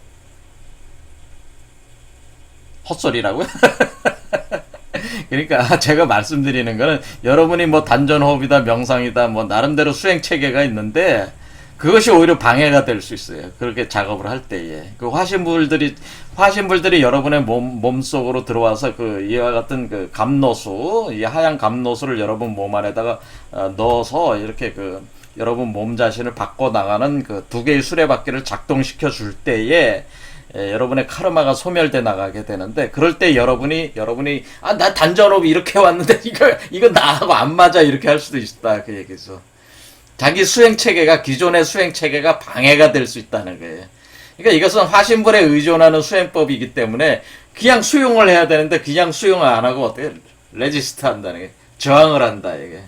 헛소리라고요? 그러니까 제가 말씀드리는 거는 여러분이 뭐 단전호흡이다, 명상이다, 뭐 나름대로 수행 체계가 있는데 그것이 오히려 방해가 될 수 있어요. 그렇게 작업을 할 때에. 그 화신불들이 여러분의 몸속으로 들어와서 이와 같은 감노수, 이 하얀 감노수를 여러분 몸 안에다가 넣어서 이렇게 여러분 몸 자신을 바꿔나가는 두 개의 수레바퀴를 작동시켜 줄 때에 여러분의 카르마가 소멸돼 나가게 되는데, 그럴 때 여러분이 나 단전호흡 이렇게 왔는데 이거 나하고 안 맞아 이렇게 할 수도 있다, 그 얘기죠. 자기 수행체계가, 기존의 수행체계가 방해가 될 수 있다는 거예요. 그러니까 이것은 화신불에 의존하는 수행법이기 때문에 그냥 수용을 해야 되는데 그냥 수용을 안 하고 어떻게 레지스트 한다는 게, 저항을 한다, 이게.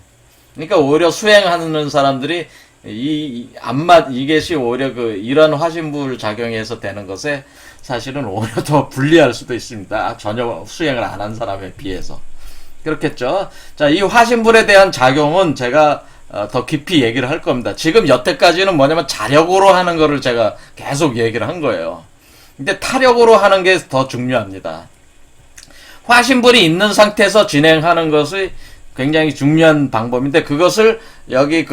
그러니까 오히려 수행하는 사람들이 이것이 오히려 이런 화신불 작용에서 되는 것에 사실은 오히려 더 불리할 수도 있습니다. 전혀 수행을 안 한 사람에 비해서. 그렇겠죠? 자, 이 화신불에 대한 작용은 제가 더 깊이 얘기를 할 겁니다. 지금 여태까지는 뭐냐면 자력으로 하는 거를 제가 계속 얘기를 한 거예요. 근데 타력으로 하는 게 더 중요합니다. 화신불이 있는 상태에서 진행하는 것이 굉장히 중요한 방법인데, 그것을 여기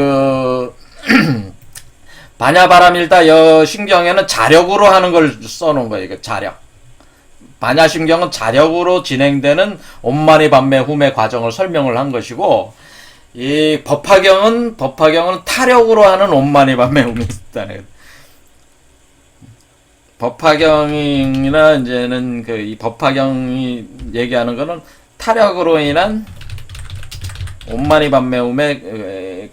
반야바람일다 여신경에는 자력으로 하는 걸 써놓은 거예요. 이거 자력. 반야신경은 자력으로 진행되는 옴마니 밤매 훔의 과정을 설명을 한 것이고, 이 법화경은 타력으로 하는 옴마니 밤매 훔이 있다는. 법화경이나 이제는 이 법화경이 얘기하는 거는 타력으로 인한 옴마니 밤매 훔의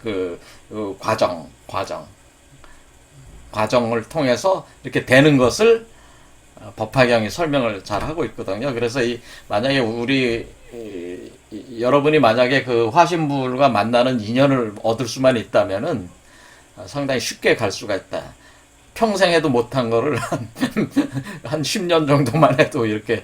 과정을 통해서 이렇게 되는 것을 법화경이 설명을 잘 하고 있거든요. 그래서 만약에 여러분이 만약에 화신불과 만나는 인연을 얻을 수만 있다면은 상당히 쉽게 갈 수가 있다. 평생 해도 못한 거를 한 10년 정도만 해도 이렇게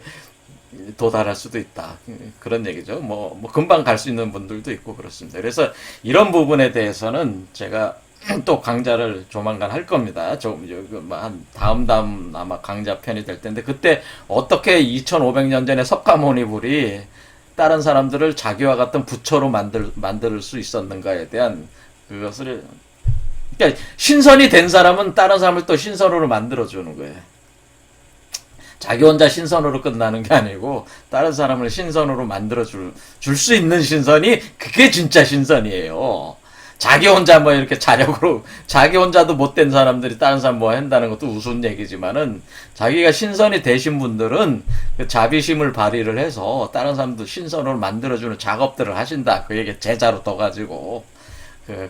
도달할 수도 있다. 그런 얘기죠. 뭐 금방 갈 수 있는 분들도 있고 그렇습니다. 그래서 이런 부분에 대해서는 제가 또 강좌를 조만간 할 겁니다. 한 다음 아마 강좌 편이 될 텐데, 그때 어떻게 2500년 전에 석가모니불이 다른 사람들을 자기와 같은 부처로 만들 수 있었는가에 대한 그것을, 그러니까 신선이 된 사람은 다른 사람을 또 신선으로 만들어주는 거예요. 자기 혼자 신선으로 끝나는 게 아니고 다른 사람을 신선으로 만들어 줄 수 있는 신선이, 그게 진짜 신선이에요. 자기 혼자 뭐 이렇게 자력으로, 자기 혼자도 못된 사람들이 다른 사람 뭐 한다는 것도 우스운 얘기지만은, 자기가 신선이 되신 분들은 자비심을 발휘를 해서 다른 사람도 신선으로 만들어주는 작업들을 하신다. 그 얘기 제자로 둬가지고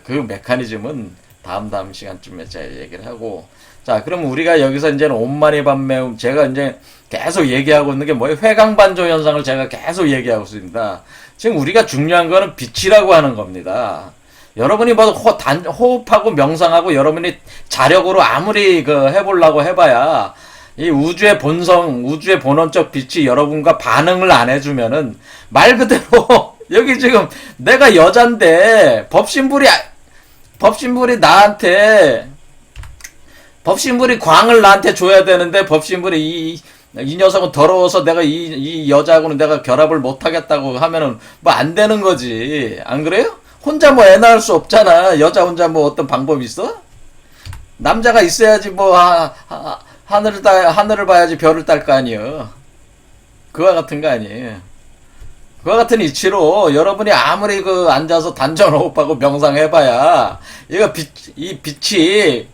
그 메커니즘은 다음 시간쯤에 제가 얘기를 하고. 자, 그럼 우리가 여기서 이제는 옴마니 밤매, 제가 이제 계속 얘기하고 있는 게 뭐예요? 회광반조 현상을 제가 계속 얘기하고 있습니다. 지금 우리가 중요한 거는 빛이라고 하는 겁니다. 여러분이 뭐 호흡하고 명상하고 여러분이 자력으로 아무리 해보려고 해봐야 이 우주의 본성, 우주의 본원적 빛이 여러분과 반응을 안 해주면은, 말 그대로 여기 지금 내가 여잔데 법신불이 광을 나한테 줘야 되는데, 법신불이 이 녀석은 더러워서 내가 이 여자하고는 내가 결합을 못 하겠다고 하면은 뭐 안 되는 거지. 안 그래요? 혼자 뭐 애 낳을 수 없잖아. 여자 혼자 뭐 어떤 방법이 있어? 남자가 있어야지 뭐 하늘을 봐야지 별을 딸 거 아니에요. 그와 같은 거 아니에요. 그와 같은 이치로 여러분이 아무리 그 앉아서 단전호흡하고 명상해봐야 이 빛이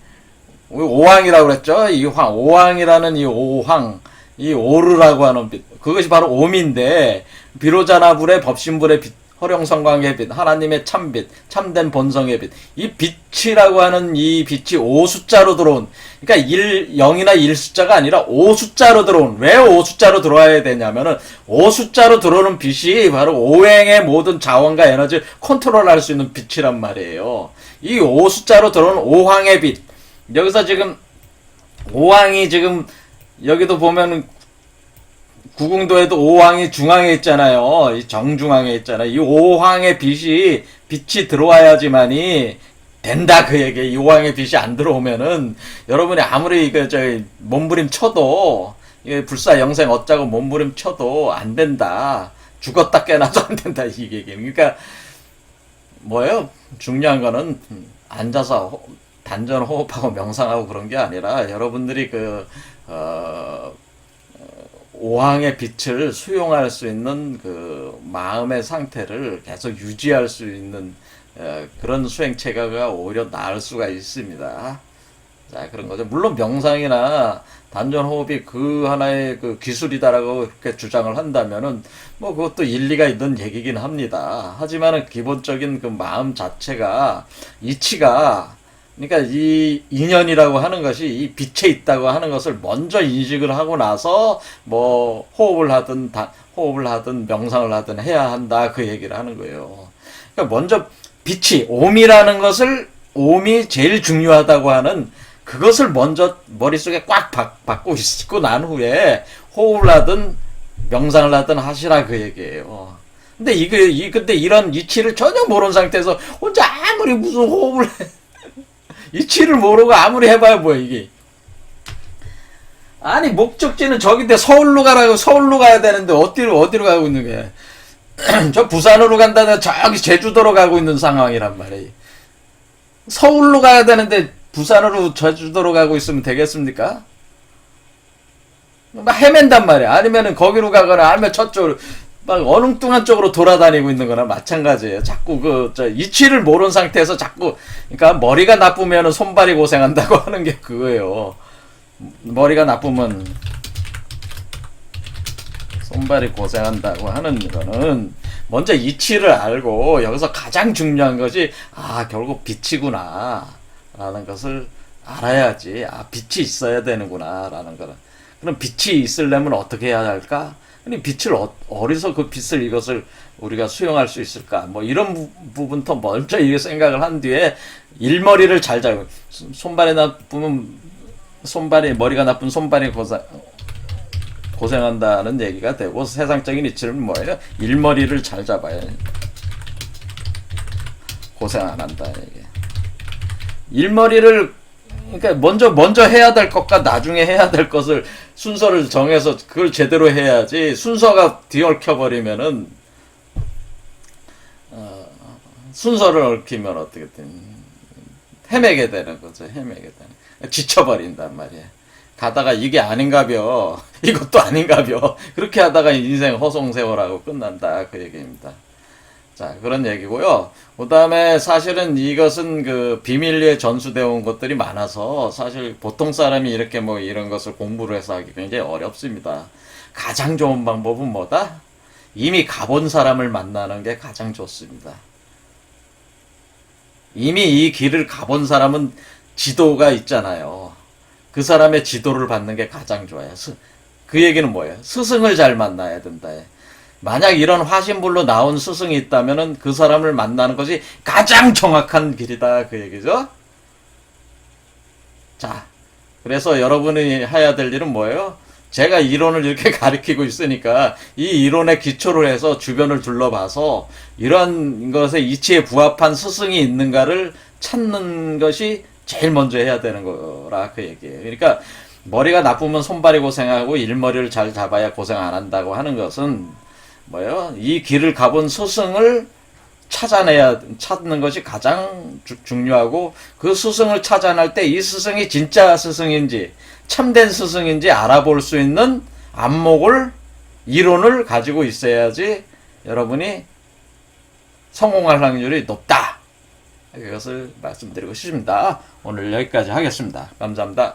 오황이라고 그랬죠. 이 오황이라는 이 오황, 이 오르라고 하는 빛, 그것이 바로 오미인데 비로자나 불의 법신불의 빛, 허룡성광의 빛, 하나님의 참빛, 참된 본성의 빛, 이 빛이라고 하는 이 빛이 5숫자로 들어온, 그러니까 0이나 1숫자가 아니라 5숫자로 들어온, 왜 5숫자로 들어와야 되냐면은 5숫자로 들어오는 빛이 바로 오행의 모든 자원과 에너지를 컨트롤할 수 있는 빛이란 말이에요. 이 5숫자로 들어오는 오황의 빛, 여기서 지금 오황이 지금 여기도 보면 구궁도에도 오황이 중앙에 있잖아요. 이 정중앙에 있잖아요. 이 오황의 빛이 들어와야지만이 된다 그 얘기. 이 오황의 빛이 안 들어오면은 여러분이 아무리 몸부림 쳐도 불사 영생 어쩌고 몸부림 쳐도 안 된다. 죽었다 깨나도 안 된다 이 얘기. 그러니까 뭐예요? 중요한 거는 앉아서 단전 호흡하고 명상하고 그런 게 아니라 여러분들이 오항의 빛을 수용할 수 있는 그 마음의 상태를 계속 유지할 수 있는 그런 수행체계가 오히려 나을 수가 있습니다. 자, 그런 거죠. 물론 명상이나 단전 호흡이 그 하나의 그 기술이다라고 그렇게 주장을 한다면은 뭐 그것도 일리가 있는 얘기긴 합니다. 하지만은 기본적인 그 마음 자체가 이치가 그러니까 이 인연이라고 하는 것이 이 빛에 있다고 하는 것을 먼저 인식을 하고 나서 뭐 호흡을 하든 명상을 하든 해야 한다 그 얘기를 하는 거예요. 그러니까 먼저 빛이 오미라는 것을 오미 제일 중요하다고 하는 그것을 먼저 머릿속에 꽉 받고 있고 난 후에 호흡을 하든 명상을 하든 하시라 그 얘기예요. 근데 근데 이런 이치를 전혀 모르는 상태에서 혼자 아무리 무슨 호흡을 해. 이치를 모르고 아무리 해봐야 뭐야 이게. 아니 목적지는 저긴데 서울로 가야 되는데 어디로 가고 있는 거야. 저 부산으로 간다는 저기 제주도로 가고 있는 상황이란 말이에요. 서울로 가야 되는데 부산으로 제주도로 가고 있으면 되겠습니까? 막 헤맨단 말이야. 아니면은 거기로 가거나 아니면 저쪽으로 막 어눌뚱한 쪽으로 돌아다니고 있는 거나 마찬가지예요. 자꾸 이치를 모르는 상태에서 자꾸, 그러니까 머리가 나쁘면 손발이 고생한다고 하는 게 그거예요. 머리가 나쁘면 손발이 고생한다고 하는 거는 먼저 이치를 알고 여기서 가장 중요한 것이 결국 빛이구나 라는 것을 알아야지. 빛이 있어야 되는구나 라는 거는. 그럼 빛이 있으려면 어떻게 해야 할까? 빛을 어디서 그 빛을 이것을 우리가 수용할 수 있을까? 뭐 이런 부분부터 먼저 이 생각을 한 뒤에 일머리를 잘 잡고 머리가 나쁜 손발이 고생한다는 얘기가 되고 세상적인 이치는 뭐예요? 일머리를 잘 잡아야 고생 안 한다 이게. 일머리를 그러니까 먼저 해야 될 것과 나중에 해야 될 것을 순서를 정해서 그걸 제대로 해야지. 순서가 뒤엉켜버리면은 순서를 얽히면 어떻게 헤매게 되는 거죠. 헤매게 되는. 지쳐버린단 말이에요. 가다가 이게 아닌가벼, 이것도 아닌가벼, 그렇게 하다가 인생 허송세월하고 끝난다 그 얘기입니다. 자, 그런 얘기고요. 그 다음에 사실은 이것은 그 비밀리에 전수되어 온 것들이 많아서 사실 보통 사람이 이렇게 뭐 이런 것을 공부를 해서 하기 굉장히 어렵습니다. 가장 좋은 방법은 뭐다? 이미 가본 사람을 만나는 게 가장 좋습니다. 이미 이 길을 가본 사람은 지도가 있잖아요. 그 사람의 지도를 받는 게 가장 좋아요. 그 얘기는 뭐예요? 스승을 잘 만나야 된다. 만약 이런 화신불로 나온 스승이 있다면은 그 사람을 만나는 것이 가장 정확한 길이다 그 얘기죠. 자, 그래서 여러분이 해야 될 일은 뭐예요? 제가 이론을 이렇게 가르치고 있으니까 이 이론에 기초를 해서 주변을 둘러봐서 이런 것에 이치에 부합한 스승이 있는가를 찾는 것이 제일 먼저 해야 되는 거라 그 얘기예요. 그러니까 머리가 나쁘면 손발이 고생하고 일머리를 잘 잡아야 고생 안 한다고 하는 것은 뭐예요? 이 길을 가본 스승을 찾는 것이 가장 중요하고 그 스승을 찾아낼 때 이 스승이 진짜 스승인지 참된 스승인지 알아볼 수 있는 안목을 이론을 가지고 있어야지 여러분이 성공할 확률이 높다. 이것을 말씀드리고 싶습니다. 오늘 여기까지 하겠습니다. 감사합니다.